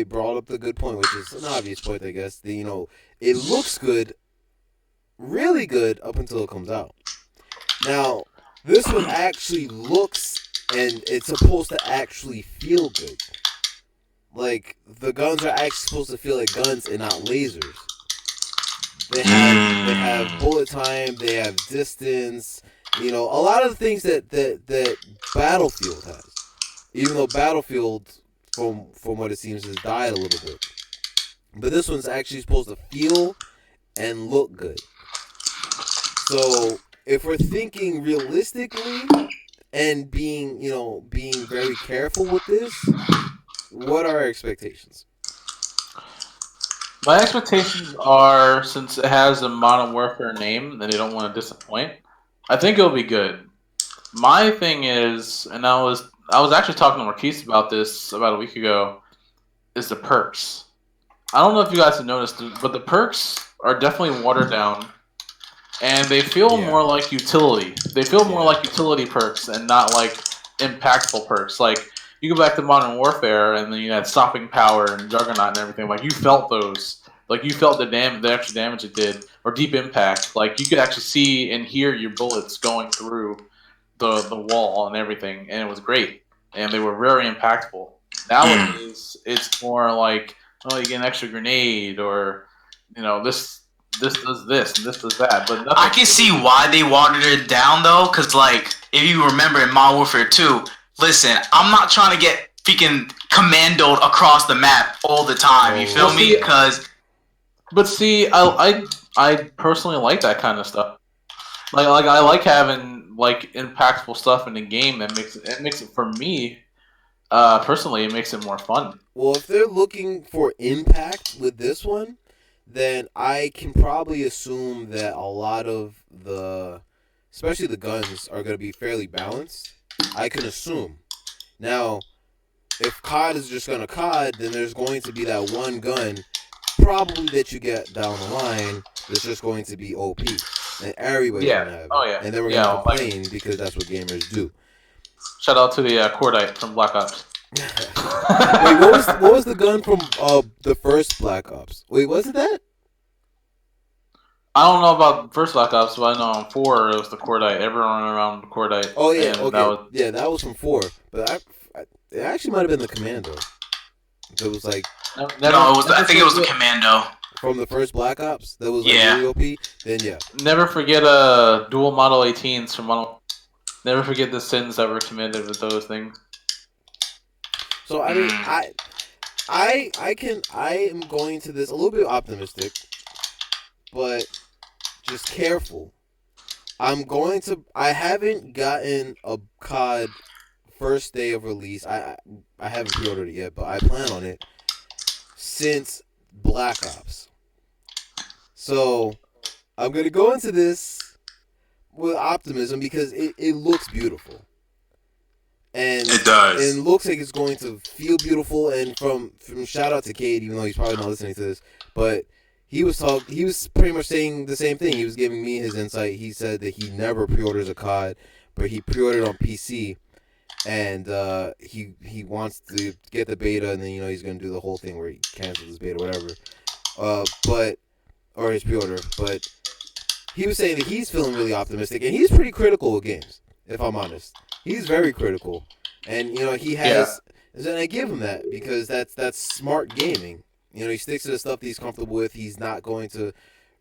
brought up the good point, which is an obvious point, I guess. It looks good, really good, up until it comes out. Now, this one actually looks, and it's supposed to actually feel good. Like, the guns are actually supposed to feel like guns and not lasers. They have bullet time, they have distance, a lot of the things that Battlefield has. Even though Battlefield, from what it seems, has died a little bit. But this one's actually supposed to feel and look good. So if we're thinking realistically and being very careful with this, what are our expectations? My expectations are, since it has a Modern Warfare name and they don't want to disappoint, I think it'll be good. My thing is, and I was actually talking to Marquise about this about a week ago, is the perks. I don't know if you guys have noticed, but the perks are definitely watered down, and they feel Yeah. more like utility. They feel more like utility perks and not like impactful perks. Like, you go back to Modern Warfare, and then you had stopping power and Juggernaut and everything. Like, you felt those. Like, you felt the extra damage it did, or deep impact. Like, you could actually see and hear your bullets going through the wall and everything, and it was great. And they were very impactful. Nowadays, it's more like, oh, you get an extra grenade, or this does this and this does that. But nothing. I can see why they watered it down though, because like if you remember in Modern Warfare 2, listen, I'm not trying to get freaking commandoed across the map all the time. You feel Well, me? see, Because But see, I personally like that kind of stuff. Like I like having like impactful stuff in the game that makes it for me. Personally, it makes it more fun. Well, if they're looking for impact with this one, then I can probably assume that a lot of especially the guns, are going to be fairly balanced. I can assume. Now, if COD is just gonna COD, then there's going to be that one gun, probably that you get down the line, that's just going to be OP, and everybody's Yeah. gonna have it. Oh, yeah. And then we're Yeah, gonna like- complain because that's what gamers do. Shout out to the Cordite from Black Ops. Wait, what was the gun from the first Black Ops? Wait, was it that? I don't know about first Black Ops, but I know on 4 it was the Cordite. Everyone around the Cordite. Oh yeah, and okay, that was- yeah, that was from 4. But it actually might have been the Commando. It was like No, it was. I think it was the Commando. from the first Black Ops. That was like Yeah. really OP. Then yeah, Never forget dual Model 18s from Model. Never forget the sins that were committed with those things. so I mean, I am going to this a little bit optimistic, but just careful. I haven't gotten a COD first day of release. I haven't pre-ordered it yet, but I plan on it since Black Ops. So I'm gonna go into this with optimism because it looks beautiful. And It does. and it looks like it's going to feel beautiful. And from shout out to Cade, even though he's probably not listening to this, but he was pretty much saying the same thing. He was giving me his insight. He said that he never pre-orders a COD, but he pre-ordered on PC, and he wants to get the beta, and then he's gonna do the whole thing where he cancels his beta, whatever. Or his pre-order, but he was saying that he's feeling really optimistic, and he's pretty critical of games. If I'm honest, he's very critical, and he has, and I give him that because that's smart gaming. He sticks to the stuff that he's comfortable with. He's not going to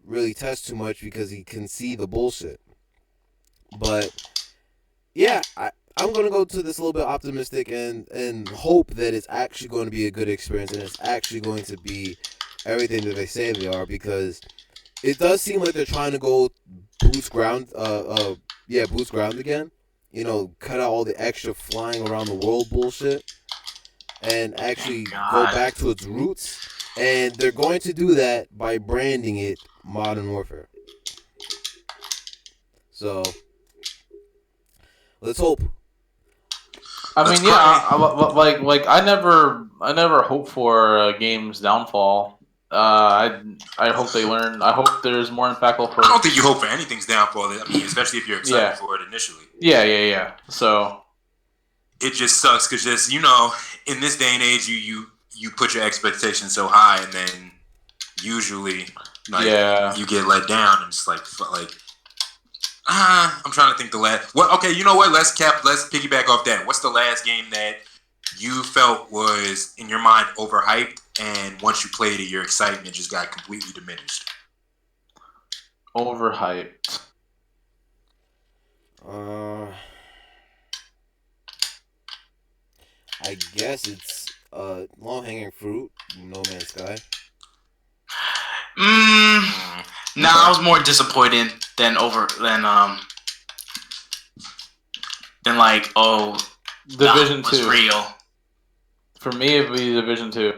really test too much because he can see the bullshit. But yeah, I'm going to go to this a little bit optimistic and hope that it's actually going to be a good experience and it's actually going to be everything that they say they are, because it does seem like they're trying to go boost ground again. Cut out all the extra flying around the world bullshit and actually go back to its roots. And they're going to do that by branding it Modern Warfare. So let's hope. I mean, yeah, I never hope for a game's downfall. I hope they learn. I hope there's more impactful for. I don't think you hope for anything's downfall. I mean, especially if you're excited for it initially. Yeah. So it just sucks because in this day and age, you put your expectations so high, and then usually you get let down, and it's like I'm trying to think the last. Well, okay, you know what? Let's piggyback off that. What's the last game that you felt was in your mind overhyped, and once you played it, your excitement just got completely diminished? Overhyped. I guess it's Low Hanging Fruit, No Man's Sky. I was more disappointed than Division was 2 real. For me, it would be Division 2.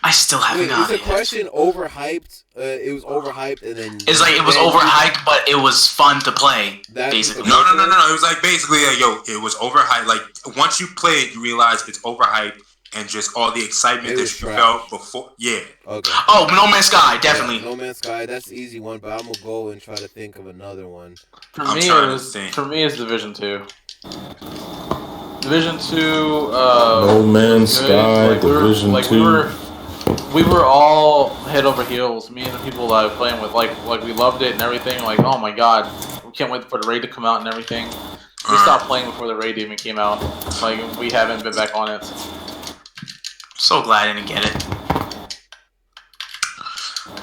I still haven't Wait, got is the it. question overhyped? It was overhyped, and then It's like it was overhyped, but it was fun to play. That's Basically, No. It was like basically it was overhyped. Like once you play it, you realize it's overhyped, and just all the excitement It that was you trash. felt before. Yeah. Okay. Oh, No Man's Sky, definitely. Yeah, No Man's Sky, that's the easy one, but I'm gonna go and try to think of another one. I'm trying to think. For me, it's Division 2. Division 2. No Man's good. Sky, Division 2. We were all head over heels. Me and the people that I was playing with, like we loved it and everything. Like, oh my god, we can't wait for the raid to come out and everything. We stopped playing before the raid even came out. Like, we haven't been back on it. So glad I didn't get it.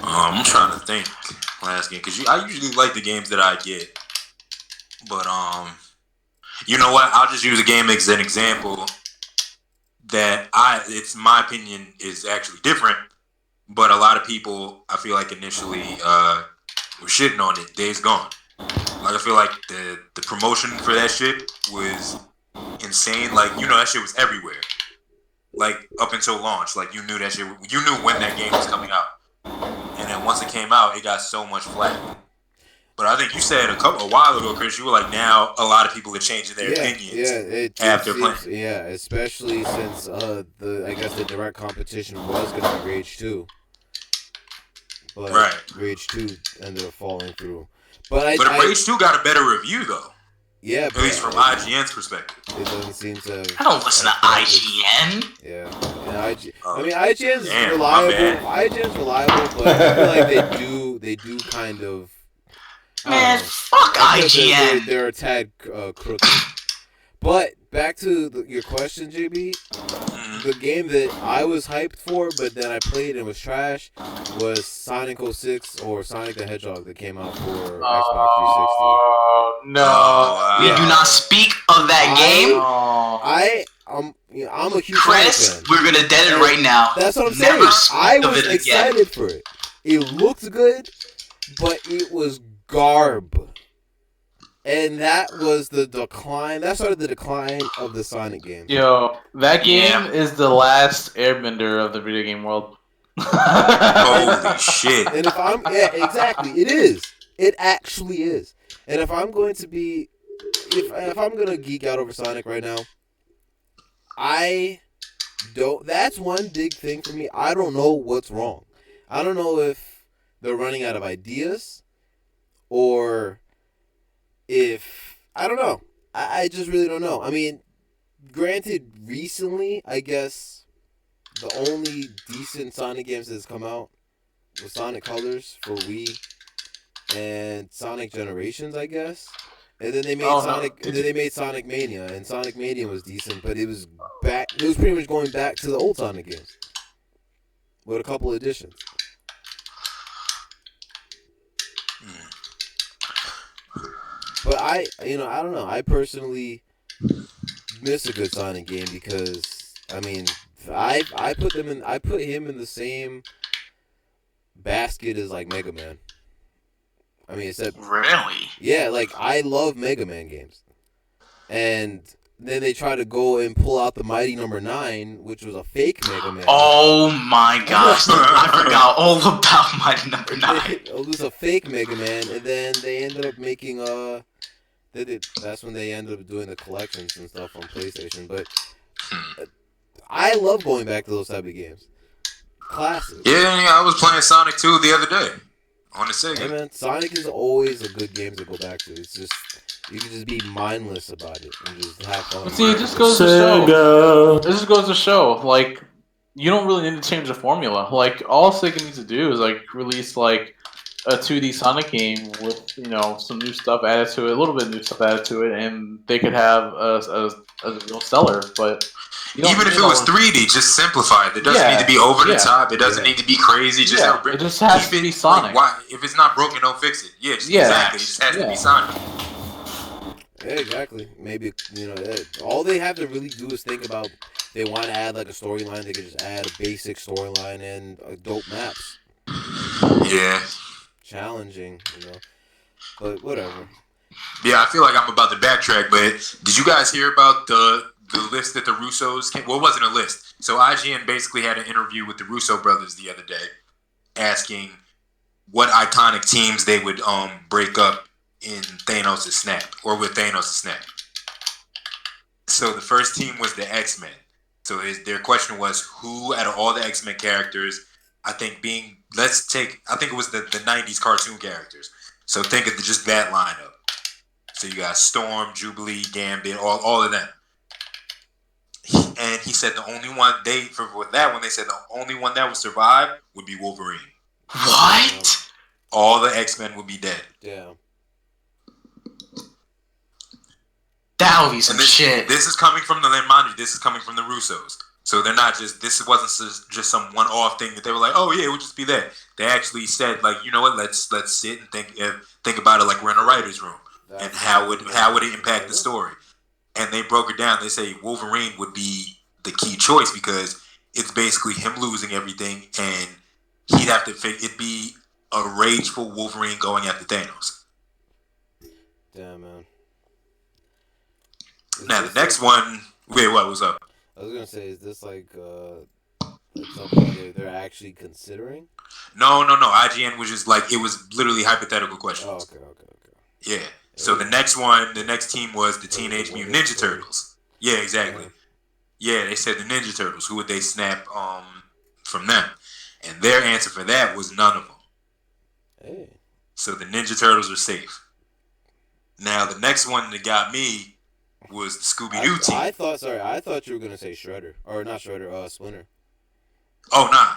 I'm trying to think last game because I usually like the games that I get, but you know what? I'll just use a game as an example that it's my opinion is actually different, but a lot of people I feel like initially were shitting on it. Days Gone. Like I feel like the promotion for that shit was insane. Like that shit was everywhere. Like up until launch, like you knew that shit. You knew when that game was coming out, and then once it came out, it got so much flack. But I think you said a while ago, Chris, you were like, now a lot of people are changing their opinions. It after seems, playing. yeah, especially since I guess the direct competition was gonna be Rage 2, but Right. Rage 2 ended up falling through. But But Rage 2 got a better review, though. yeah, At least from IGN's perspective. it doesn't seem to. I don't listen to IGN. Yeah, and Oh, I mean IGN's damn, my reliable. bad. IGN's reliable, but I feel like they do kind of. I don't Man, know. fuck I feel IGN. they're a tad crooked. But back to your question, JB. Mhm. The game that I was hyped for, but then I played and was trash, was Sonic 06 or Sonic the Hedgehog that came out for Xbox 360. Oh no! Oh, We wow. do not speak of that game. I'm a huge Chris, Sonic fan. we're gonna dead it right now. That's what I'm Never saying. speak I of was it again. excited for it. It looked good, but it was garb. And that was the decline. That started the decline of the Sonic games. Yo, that game Yeah. is the last airbender of the video game world. Holy shit. And if I'm, yeah, exactly, it is. It actually is. And if I'm going to be, if I'm gonna geek out over Sonic right now, I don't. That's one big thing for me. I don't know what's wrong. I don't know if they're running out of ideas, or if I don't know. I just really don't know. I mean, granted, recently, I guess the only decent Sonic games that's come out was Sonic Colors for Wii and Sonic Generations, I guess. And then they made Sonic Mania, and Sonic Mania was decent, but it was back. It was pretty much going back to the old Sonic games with a couple additions. But I don't know. I personally miss a good Sonic game because I mean, I put him in the same basket as like Mega Man. I mean, except Really? yeah, like I love Mega Man games, and then they try to go and pull out the Mighty Number 9, which was a fake Mega Man. Oh my gosh, I forgot all about Mighty Number 9. It was a fake Mega Man, and then they ended up making that's when they ended up doing the collections and stuff on PlayStation. But I love going back to those type of games. Classic. Yeah, I was playing Sonic 2 the other day on the Hey Sega. man, Sonic is always a good game to go back to. It's just you can just be mindless about it and just have fun. See, it just goes to show. Sega. This just goes to show, like, you don't really need to change the formula. Like, all Sega needs to do is like release like a 2D Sonic game with some new stuff added to it, a little bit of new stuff added to it, and they could have a real seller. But you don't Even if need it was all- 3D, just simplify it. It doesn't Yeah, need to be over the yeah, top. It doesn't yeah. need to be crazy. Just Yeah, it just has keep to it, be Sonic. Like, why? If it's not broken, don't fix it. Yeah, Yeah. exactly. It just has to Yeah. be Sonic. Yeah, exactly. Maybe all they have to really do is think about. They want to add like a storyline. They could just add a basic storyline and dope maps. Yeah. Challenging, but whatever. Yeah, I feel like I'm about to backtrack, but did you guys hear about the list that the Russos came? Well, it wasn't a list. So IGN basically had an interview with the Russo brothers the other day, asking what iconic teams they would break up in Thanos' snap, or with Thanos' snap. So the first team was the X-Men. So their question was, who out of all the X-Men characters, I think it was the 90s cartoon characters. So think of just that lineup. So you got Storm, Jubilee, Gambit, all of them. And he said the only one they said the only one that would survive would be Wolverine. What? All the X-Men would be dead. Yeah. That would be some And shit. This is coming from this is coming from the Russos. So they're not this wasn't just some one-off thing that they were like, oh yeah, it would just be that. They actually said like, you know what, let's sit and think about it like we're in a writer's room. And how would it impact the story? And they broke it down. They say Wolverine would be the key choice because it's basically him losing everything, and he'd have to it'd be a rageful Wolverine going after Thanos. Damn, man. Now the next one, wait, what was up? I was gonna say, is this like Like something they're actually considering? No. IGN was just like, it was literally hypothetical questions. Oh, okay. Yeah. So the next team was the Teenage Mutant Ninja Turtles. Yeah, exactly. Yeah, they said the Ninja Turtles. Who would they snap from them? And their answer for that was none of them. Hey. So the Ninja Turtles are safe. Now the next one that got me was the Scooby-Doo team. I thought you were gonna say Shredder. Or not Shredder, Splinter. Oh, nah.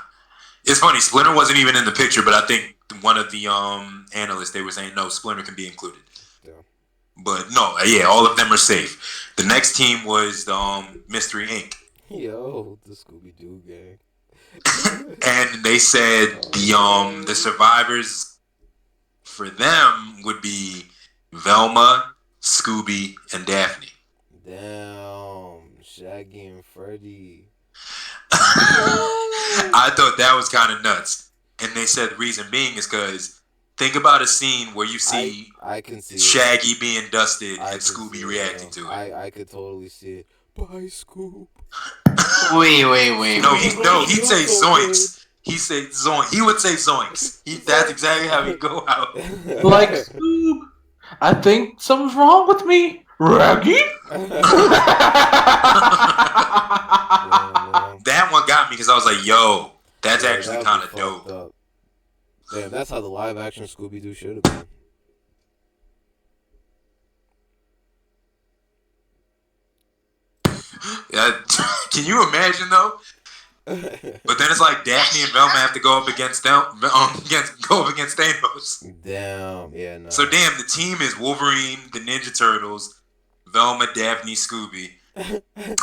It's funny, Splinter wasn't even in the picture, but I think one of the analysts, they were saying, no, Splinter can be included. Yeah. But no, yeah, all of them are safe. The next team was Mystery Inc. Yo, the Scooby-Doo gang. And they said the survivors for them would be Velma, Scooby, and Daphne. Damn, Shaggy and Freddy. I thought that was kind of nuts. And they said the reason being is because think about a scene where you see I can see Shaggy being dusted I and can see Scooby it, reacting bro. to it. I could totally see it. Bye, Scoop. Wait. No, he'd say zoinks. He say zoink. He would say zoinks. That's exactly how he'd go out. Like, Scoob, I think something's wrong with me. Raggy? That one got me because I was like, yo, that's actually that'd kind be of fucked dope. up. Damn, that's how the live action Scooby-Doo should have been. Yeah, can you imagine though? But then it's like Daphne and Velma have to go up against Thanos. Damn, yeah, no. So damn, the team is Wolverine, the Ninja Turtles, Velma, Daphne, Scooby.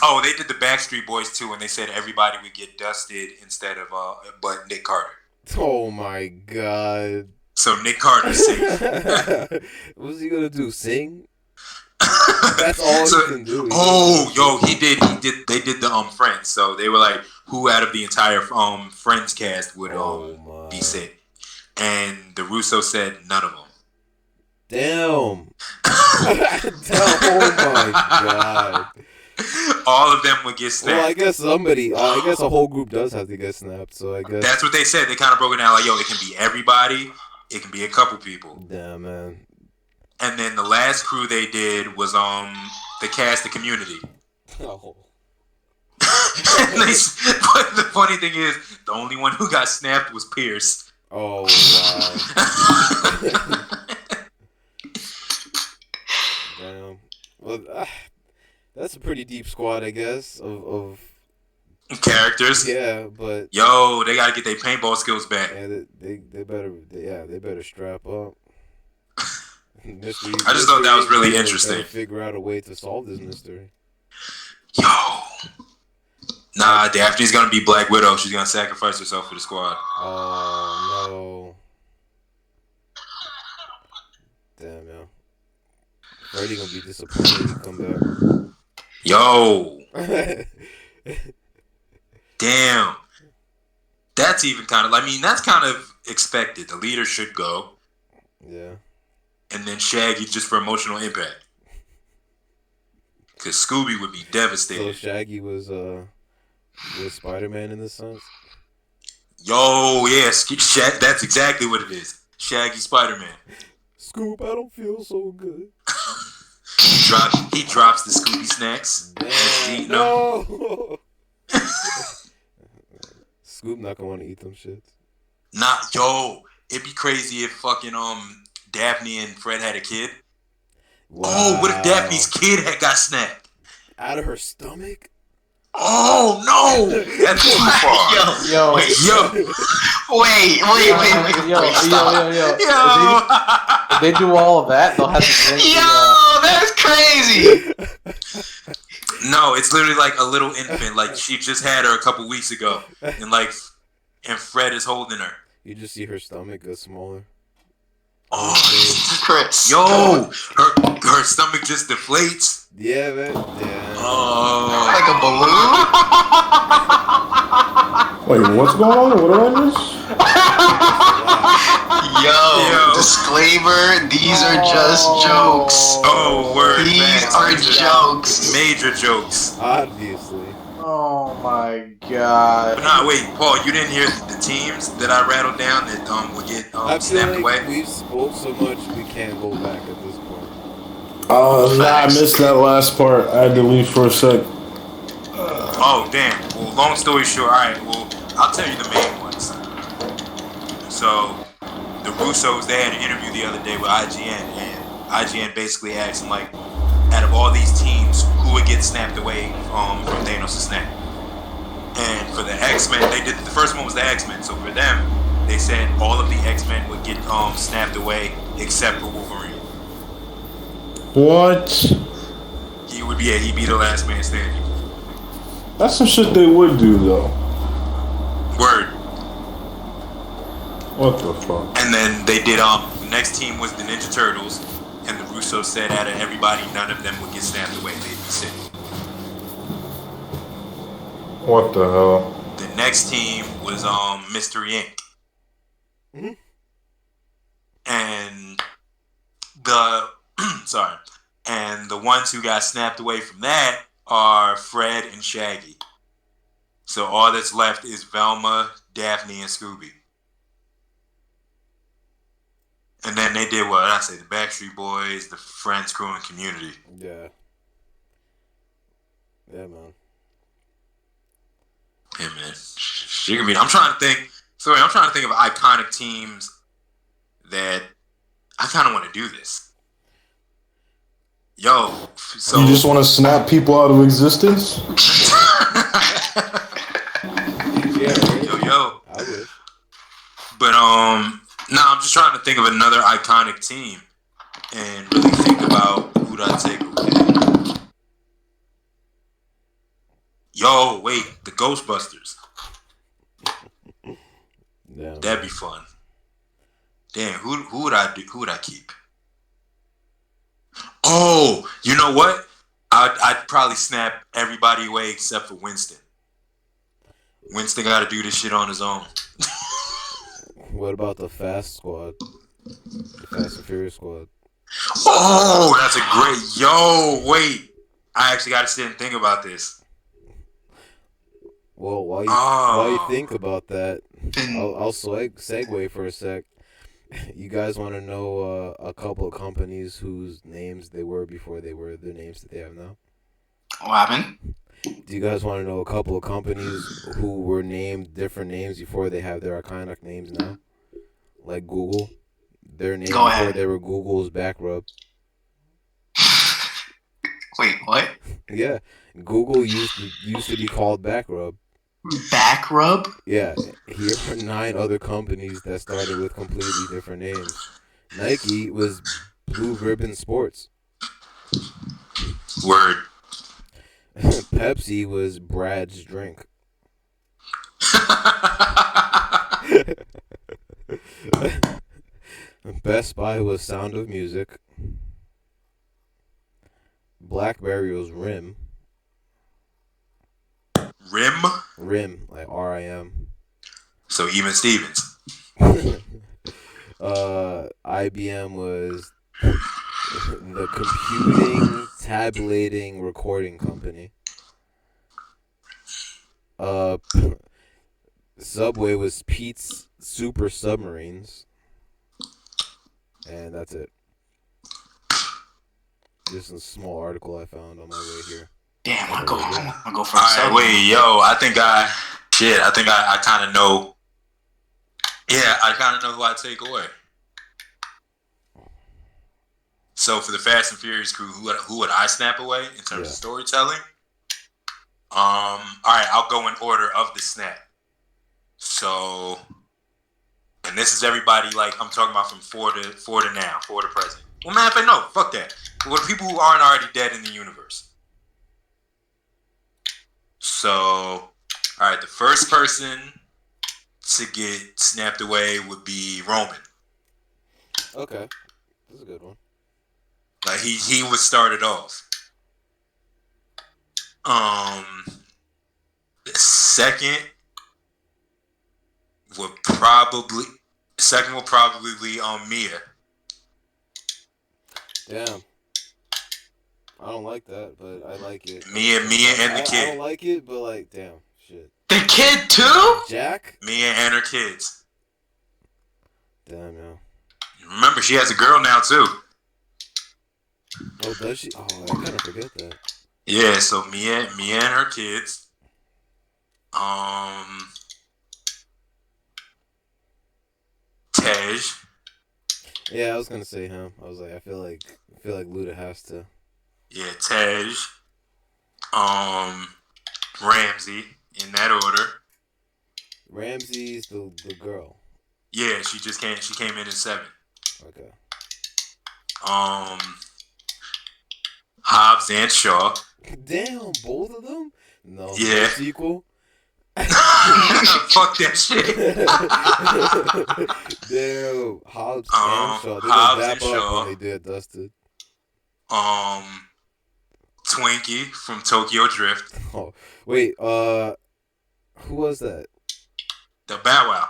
Oh, they did the Backstreet Boys too, and they said everybody would get dusted instead of but Nick Carter. Oh my god. So Nick Carter's safe. What's he gonna do? Sing? That's all So- he can do. They did the Friends. So they were like, who out of the entire Friends cast would be sick? And the Russo said none of them. Damn. Oh my god. All of them would get snapped. Well, I guess a whole group does have to get snapped, so I guess. That's what they said. They kind of broke it down like, yo, it can be everybody. It can be a couple people. Damn, man. And then the last crew they did was the cast of Community. Oh. But the funny thing is, the only one who got snapped was Pierce. Oh, wow. Damn. Well, that's a pretty deep squad, I guess, of Characters. yeah, but Yo, they gotta get their paintball skills back. yeah, they better strap up. Mystery, I just thought that was really better interesting. Figure out a way to solve this mystery. Yo. Nah, Daphne's gonna be Black Widow. She's gonna sacrifice herself for the squad. Oh no! Damn, yo. Freddy gonna be disappointed when he come Yo. back. Damn. That's even that's kind of expected. The leader should go. Yeah. And then Shaggy just for emotional impact. Because Scooby would be So devastated. Shaggy was Spider-Man in this sense. Yo, yeah, that's exactly what it is. Shaggy Spider-Man. Scoop, I don't feel so good. He drops the Scooby snacks. Damn, no. Scoop not gonna want to eat them shits. It'd be crazy if fucking Daphne and Fred had a kid. Wow. Oh, what if Daphne's kid had got snapped? Out of her stomach? Oh no, that's too far. Yo, Wait. yo. If they do all of that, they'll have to drink That's crazy. No, it's literally like a little infant. Like she just had her a couple weeks ago, and Fred is holding her. You just see her stomach get smaller. Oh, Chris. yo, her stomach just deflates. Yeah, man. Yeah. Oh, Like a balloon? Wait, what's going on? What did I miss? Yo, Disclaimer: these are just jokes. Oh, word. These facts. are jokes. Major jokes. Obviously. Oh my god. But nah, wait, Paul, you didn't hear the teams that I rattled down that would get I feel snapped like away? we've spoke so much we can't go back at this point. I missed that last part. I had to leave for a sec. Oh, damn. Well, long story short, alright, well, I'll tell you the main ones. So, the Russos, they had an interview the other day with IGN, and IGN basically asked them, like, out of all these teams, who would get snapped away from Thanos' snap? And for the X-Men, the first one was the X-Men, so for them, they said all of the X-Men would get snapped away except for Wolverine. What? He'd be the last man standing. That's some shit they would do though. Word. What the fuck? And then they did the next team was the Ninja Turtles, and the Russos said out of everybody, none of them would get snapped away. They'd be sick. What the hell? The next team was Mystery Inc. Mhm. And the ones who got snapped away from that are Fred and Shaggy. So all that's left is Velma, Daphne, and Scooby. And then they did what I say, the Backstreet Boys, the Friends, Crew, and Community. Yeah. Yeah, man. Yeah, man. I'm trying to think. Sorry, I'm trying to think of iconic teams that I kind of want to do this. Yo, so You just want to snap people out of existence? Yeah, right? yo. I would. But I'm just trying to think of another iconic team and really think about who'd I take away. Yo, wait, the Ghostbusters. Yeah. That'd be fun. Damn, who would I do? Who would I keep? Oh, you know what? I'd probably snap everybody away except for Winston. Winston got to do this shit on his own. What about the Fast Squad? The Fast and Furious Squad. Oh, that's a great. Yo, wait. I actually got to sit and think about this. Well, while Oh. you think about that, I'll segue for a sec. You guys want to know a couple of companies whose names they were before they were the names that they have now? What happened? Do you guys want to know a couple of companies who were named different names before they have their iconic names now? Like Google. Their name Go before ahead. they were Google's back rub. Wait, what? Yeah. Google used to be called back rub. Back rub? Yeah, here are 9 other companies that started with completely different names. Nike was Blue Ribbon Sports. Word. Pepsi was Brad's Drink. Best Buy was Sound of Music. BlackBerry was Rim. Rim. Rim, like R-I-M. So even Stevens. IBM was the Computing Tabulating Recording Company. Subway was Pete's Super Submarines. And that's it. Just a small article I found on my way here. Damn, I'm gonna go for All a right, second. wait, yo, I think I kind of know. Yeah, I kind of know who I take away. So for the Fast and Furious crew, who would I snap away in terms of storytelling? All right, I'll go in order of the snap. So, and this is everybody like I'm talking about from 4 to now, 4 to present. Well, man, if I know, fuck that. What people who aren't already dead in the universe? So, all right, the first person to get snapped away would be Roman. Okay. That's a good one. Like he would start it off. The second would probably be Mia. Damn. I don't like that, but I like it. Mia and the I don't kid. like it, but like, damn, shit. The kid too? Jack? Mia and her kids. Damn, yeah. Remember, she has a girl now too. Oh, does she? Oh, I kind of forget that. Yeah, so Mia and her kids. Tej. Yeah, I was gonna say him. I was like, I feel like Luda has to. Yeah, Tej. Ramsey in that order. Ramsey's the girl. Yeah, she came in at 7. Okay. Hobbs and Shaw. Damn, both of them? No. Yeah. Sequel? Fuck that shit. Damn, Hobbs and Shaw. They Hobbs dap and up Shaw. when they did Dusted. Twinkie from Tokyo Drift. Oh, wait, who was that? The Bow Wow.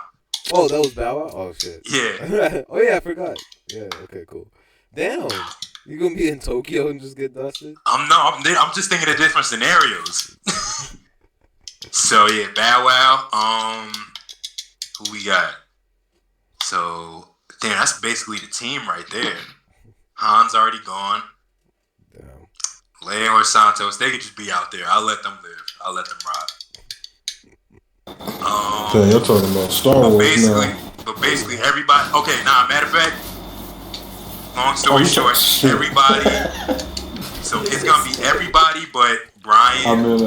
Oh, that was Bow Wow? Oh, shit. Yeah. Oh, yeah, I forgot. Yeah, okay, cool. Damn, you gonna be in Tokyo and just get dusted? I'm just thinking of different scenarios. So yeah, Bow Wow. Who we got? So damn, that's basically the team right there. Han's already gone. Damn. Leo or Santos, they could just be out there. I'll let them live. I'll let them rock. Damn, you're talking about Star Wars now. But basically everybody. Okay, matter of fact, long story short, shit. everybody. So it's gonna be everybody but Brian, I'm in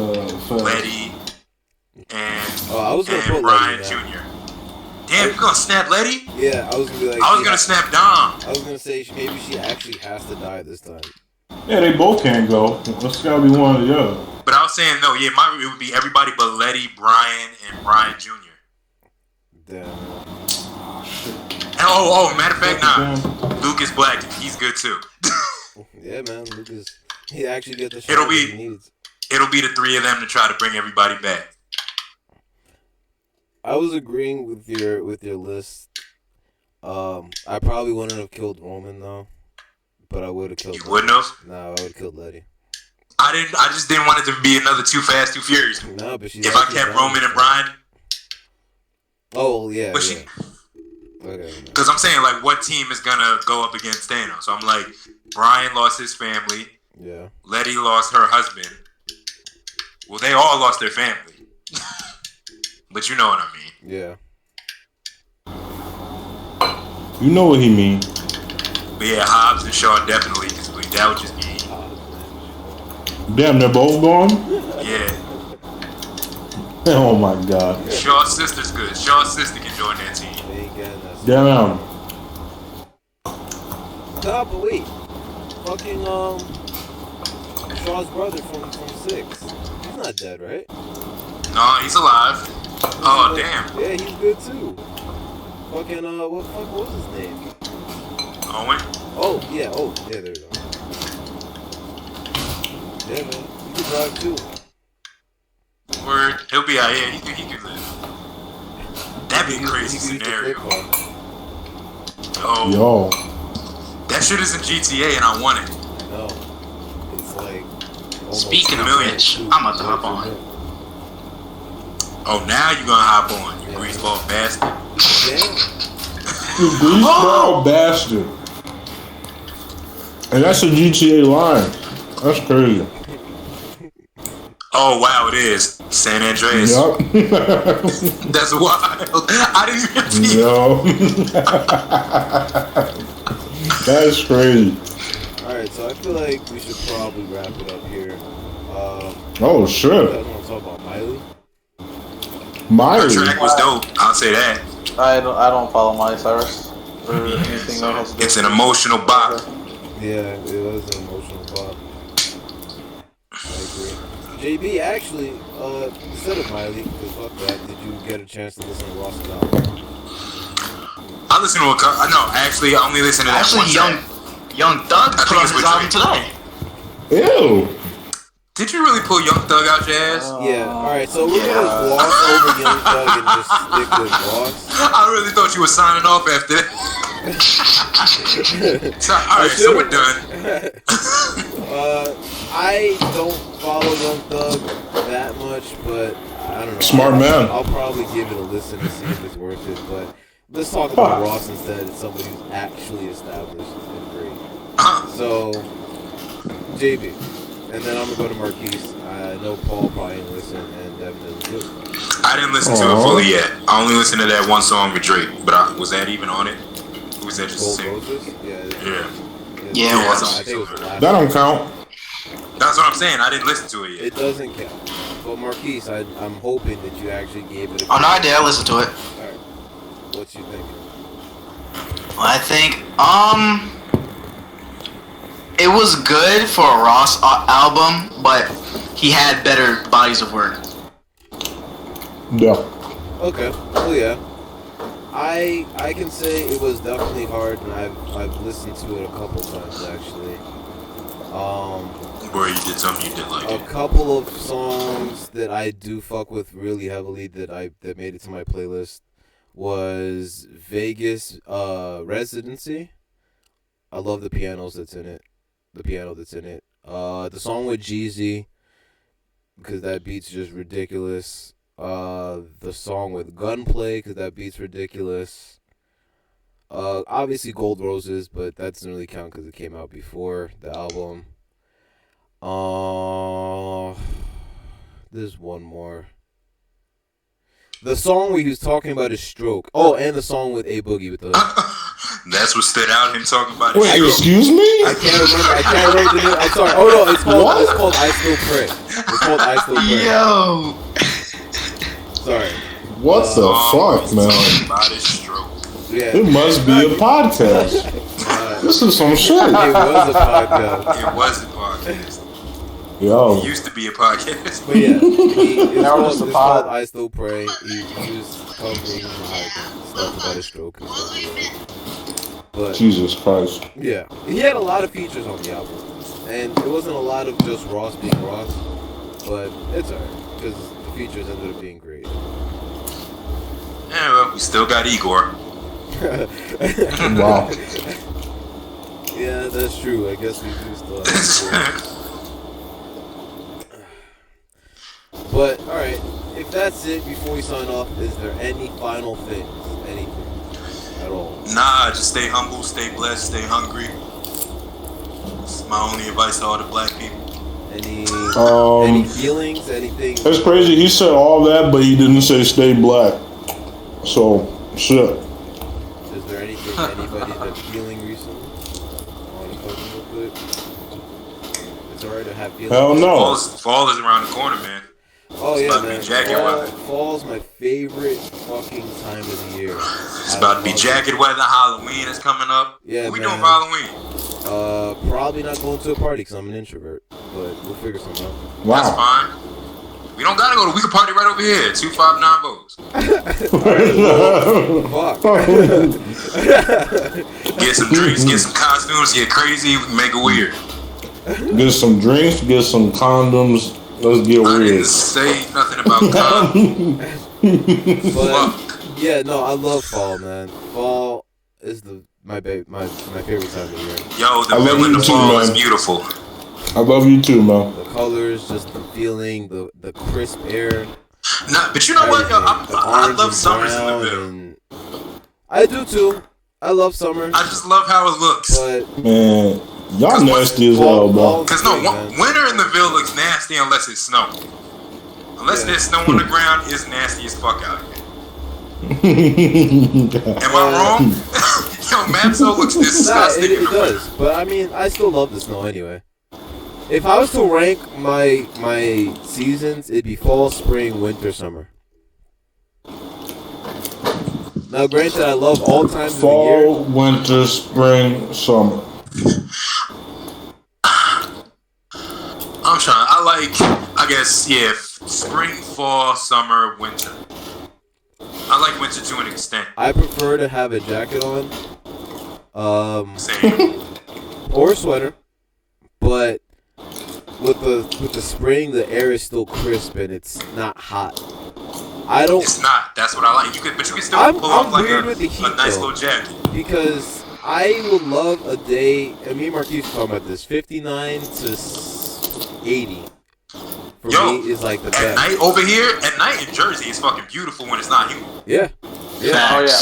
Letty, and I was gonna put Brian Letty down. Jr. Damn, you gonna snap Letty? Yeah, I was gonna be like. I was gonna snap Dom. I was gonna say maybe she actually has to die this time. Yeah, they both can't go. It's gotta be one or the other. But I was saying no, yeah, it would be everybody but Letty, Brian, and Brian Jr. Damn. Oh, matter of fact, Lucas Black, he's good too. Yeah, man, Lucas. He actually get the shot It'll that be- he needs. It'll be the 3 of them to try to bring everybody back. I was agreeing with your list. I probably wouldn't have killed Roman though, but I would have killed. You wouldn't have? No, I would have killed Letty. I just didn't want it to be another Too Fast, Too Furious. No, but she's. If I actually kept down Roman with and Brian, Oh yeah, but yeah. Okay. because I'm saying like, what team is gonna go up against Thanos? So I'm like, Brian lost his family. Yeah. Letty lost her husband. Well, they all lost their family. But you know what I mean. Yeah. You know what he mean. But yeah, Hobbs and Shaw definitely, because that would just be, Damn, they're both gone? yeah. Oh my god. Shaw's sister's good. Shaw's sister can join that team. They ain't getting that. Damn. Nah, but wait. Fucking Shaw's brother from 6. He's not dead, right? No, he's alive. Oh, damn. Yeah, he's good too. Fucking what was his name? Owen? Oh yeah, there we go. Yeah, man, he can drive too. Word. He'll be out here. He could live. That'd be a crazy He could use the scenario. flip phone. Oh, Yo. that shit is in GTA and I want it. No, it's like. almost Speaking of million. which, I'm about to hop on. Oh, now you gonna hop on, you greaseball bastard. Damn. You greaseball bastard. And that's a GTA line. That's crazy. Oh, wow, it is. San Andreas. Yup. That's wild. I didn't even see it. Yo. That's crazy. Alright, so I feel like we should probably wrap it up here. Oh, You shit. guys want to talk about Miley? Her Miley. track was dope. I'll say that. I don't follow Miley Cyrus or anything that has to do. It's an emotional bop. Yeah, it was an emotional pop. I agree. JB, actually, instead of Miley, because fuck that, did you get a chance to listen to Ross's album? I listen to actually, I only listen to that Actually, one track. Young Thug I put think on it's his with album Drake. today. Ew. Did you really pull Young Thug out your ass? Yeah, alright, so we're gonna gloss over Young Thug and just stick with Ross. I really thought you were signing off after that. So, all right, so we're done. I don't follow Young Thug that much, but I don't know. Smart man. I'll probably give it a listen and see if it's worth it. But let's talk about Ross instead. It's somebody who's actually established and great. So, JB, and then I'm gonna go to Marquise. I know Paul probably didn't listen, and Devin doesn't do it. I didn't listen to it fully yet. I only listened to that one song with Drake. But was that even on it? Or was that just Gold the same? Roses? Yeah. Yeah, it was. I think it was the last That one. don't count. That's what I'm saying. I didn't listen to it yet. It doesn't count. But Marquise, I'm hoping that you actually gave it a Oh no, I did. I listened to it. Alright. What you think? I think it was good for a Ross album, but he had better bodies of work. Yeah. Okay. Well, yeah. I can say it was definitely hard, and I've listened to it a couple times actually. Where you did something you did like A it. couple of songs that I do fuck with really heavily that made it to my playlist was Vegas Residency. I love the piano that's in it. The song with Jeezy, because that beat's just ridiculous. The song with Gunplay, because that beat's ridiculous. Obviously Gold Roses, but that doesn't really count because it came out before the album. There's one more. The song where he was talking about his stroke. Oh, and the song with A Boogie with the. That's what stood out. Him talking about Wait, it. excuse me? I can't remember the name. I'm sorry. Oh no, it's called I Still Pray. It's called I Still Pray. Yo. Sorry. What the fuck, He's man? talking about his stroke. Yeah. It must be a podcast. This is some shit. It was a podcast. It was a podcast. Yo. It used to be a podcast. But yeah, Now we're just a it's pod. called I Still Pray. He was covering stuff about his stroke and stuff. But Jesus Christ. yeah, he had a lot of features on the album, and it wasn't a lot of just Ross being Ross, but it's alright because the features ended up being great. Yeah, well, we still got Igor. Wow. Yeah, that's true. I guess we do still have But, alright, if that's it, before we sign off, is there any final things? Anything at all? Nah, just stay humble, stay blessed, stay hungry. It's my only advice to all the black people. Any Um, feelings? Anything? That's crazy. He said all that, but he didn't say stay black. So, shit. Is there anything anybody that's feeling recently? Want to cover real quick? It's alright to have feelings. Hell no. Fall is around the corner, man. Oh yeah, about to be man. jacket weather. Fall's my favorite fucking time of the year. It's about to be jacket weather. Halloween is coming up. Yeah, What we man. doing for Halloween? Probably not going to a party because I'm an introvert, but we'll figure something out. That's Wow. fine. We don't gotta go to. We can party right over here. 259 votes. Fuck. Get some drinks. Get some costumes. Get crazy. We can make it weird. Get some drinks, get some condoms. Let's get I didn't weird. say nothing about condoms. But Fuck. yeah, no, I love fall, man. Fall is my favorite time of the year. Yo, the I love middle you of the too, fall is man. beautiful. I love you too, man. The colors, just the feeling, the crisp air. Nah, but you know what, yo? everything. The I orange love and summers in the brown middle. and- I do too. I love summer, I just love how it looks. but Man, y'all nasty as hell, bro. Cause no, Great, man. winter in the Ville looks nasty unless it's snow. Unless Yeah. there's snow on the ground, it's nasty as fuck out here. Am I wrong? Yo, Mapso looks Nah, disgusting it in the winter. does. But I mean, I still love the snow anyway. If I was to rank my seasons, it'd be fall, spring, winter, summer. Now, granted, I love all times of the year. Fall, winter, spring, summer. I'm trying. I guess, yeah, spring, fall, summer, winter. I like winter to an extent. I prefer to have a jacket on, Same. or a sweater, but with the spring, the air is still crisp and it's not hot. I don't It's not. That's what I like. But you can still I'm pull off like weird a with the heat, nice though. little jacket. because I would love a day. And me and Marquise were talking about this. 59 to 80 for Yo, me is like the At best. night over here, at night in Jersey, it's fucking beautiful when it's not humid. Yeah.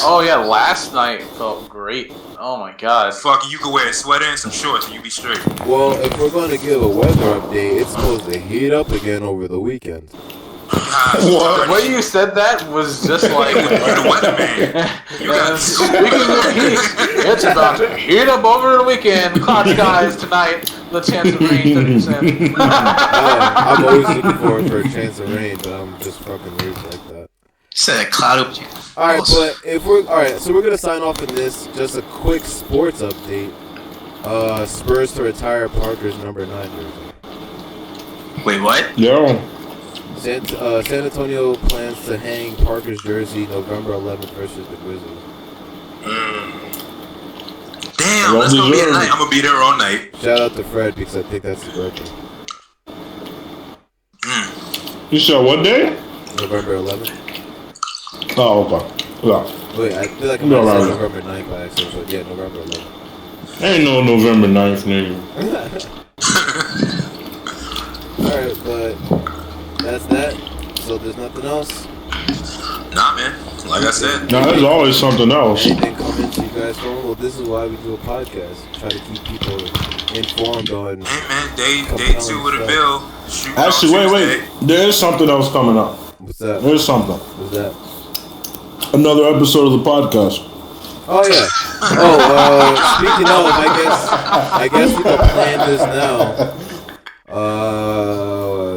Oh yeah. Last night felt great. Oh my god. Fucking, you can wear a sweater and some shorts and you be straight. Well, if we're going to give a weather update, it's supposed to heat up again over the weekend. What? The way you said that was just like. You're the weatherman. You got Speaking of heat, it's about to heat up over the weekend. Cloud skies tonight. The chance of rain 30%. I'm always looking forward for a chance of rain, but I'm just fucking weird like that. Said cloud. All right, but if we're all right, so we're gonna sign off in this. Just a quick sports update. Spurs to retire Parker's number 9 jersey. Wait, what? Yo. San Antonio plans to hang Parker's jersey November 11th versus the Grizzlies. Damn, let's go be at night. I'm gonna be there all night. Shout out to Fred because I think that's his birthday. You said what day? November 11th. Oh, okay. Yeah. Wait, I feel like I'm No, gonna say right. November 9th by accident, but yeah, November 11th. Ain't no November 9th, nigga. Alright, but that's that. So there's nothing else. Nah, man. Like I said. Now, there's always something else. Anything coming to you guys from? Well, this is why we do a podcast. Try to keep people informed on. Hey, man. Day 2 with a bill. Shooting on Actually, wait. Tuesday. There is something else coming up. What's that? There's something. What's that? Another episode of the podcast. Oh yeah. Oh, speaking of, I guess we can plan this now.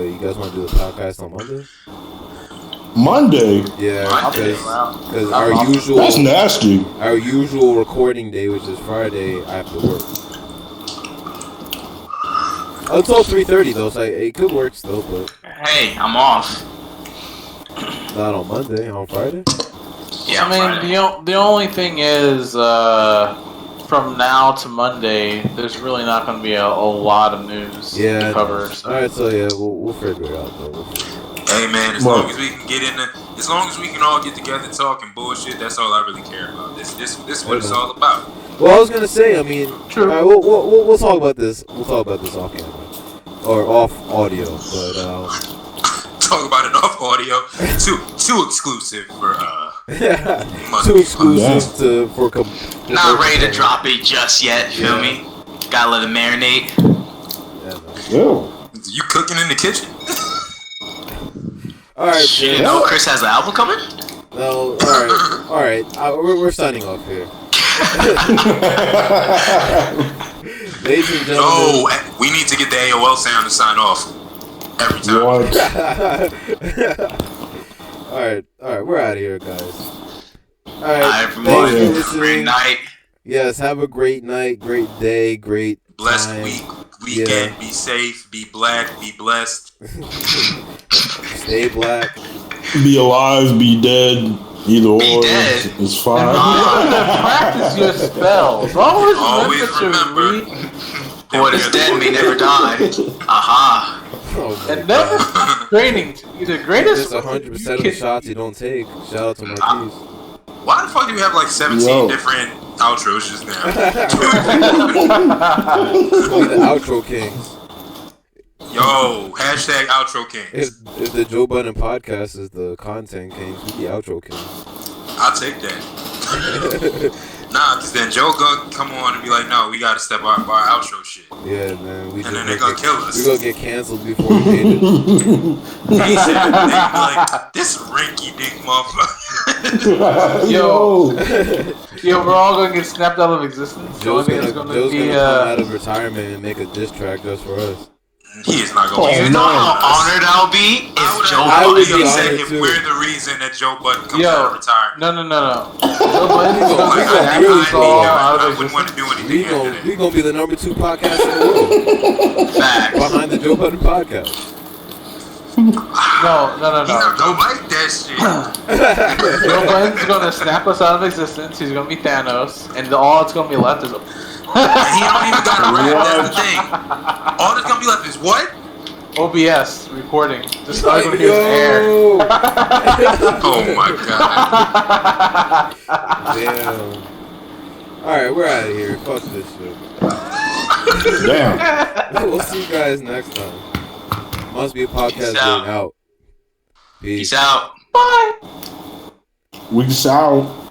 You guys want to do the podcast on Monday? Monday? Yeah, I'll be because around. our That's nasty. usual recording day, which is Friday, I have to work. Until 3:30 though, so it could work still, but Hey, I'm off. not on Monday. On Friday. Yeah, I mean, the only thing is, from now to Monday, there's really not going to be a lot of news Yeah. to cover. So. All right, so yeah, we'll figure it out though. Hey, man. As What? long as we can get in as long as we can all get together talking bullshit, that's all I really care about. This is what it's all about. Well, I was gonna say, I mean, True. all right, we'll talk about this. We'll talk about this off camera or off audio, but Talk about it off audio. Too exclusive for too exclusive for Not ready to drop it just yet. Feel me? Gotta let it marinate. Yeah, man. Ew. You cooking in the kitchen? All right, Shit, no, Chris has an album coming? no, all right. We're signing off here, ladies and gentlemen. No, we need to get the AOL sound to sign off every time. What? all right, we're out of here, guys. All right, Alright, thanks everyone. for Yeah. listening. Great night. Yes, have a great night, great day, great Blessed time. weekend. Yeah. Be safe. Be black. Be blessed. Stay black. Be alive, be dead. Either Be or dead. is fine. Practice your spells. Always remember. What is dead may never die. Aha. Oh my And never God. stop training to be the greatest. That's 100% of the shots you don't take. Shout out to my keys. Why the fuck do we have like 17 Yo. different outros just now? Only the outro kings. Yo, hashtag outro kings. If the Joe Budden podcast is the content kings, we the outro kings. I'll take that. Nah, because then Joe gonna come on and be like, no, we gotta step up our outro shit. Yeah, man. We And then they're gonna kill us. We gonna get canceled before we made it. They said, they be like, this rinky dink motherfucker. Yo, we're all gonna get snapped out of existence. Joe's It's gonna gonna be come out of retirement and make a diss track just for us. He is not gonna Oh, do You that. know how honored I'll be if Joe I would be be upset honored if too. we're the reason that Joe Budden comes Yo, out of retirement. No. Joe Budden's gonna Like, be gonna I really snapped all out I of wouldn't want to existence. do anything after that. We gonna be the number 2 podcast in the world Facts. behind the Joe Budden podcast. No. He's not gonna like that shit. Joe Budden's gonna snap us out of existence. He's gonna be Thanos, and all that's gonna be left is. And he don't even got a rap. That's the thing. All that's gonna be left is what? OBS recording. Just not gonna hear the air. Yo! Oh my god. Damn. Alright, we're out of here. Fuck this shit. Damn. We'll see you guys next time. Must be a podcast Peace out. getting out. Peace. Peace out. Bye. We out.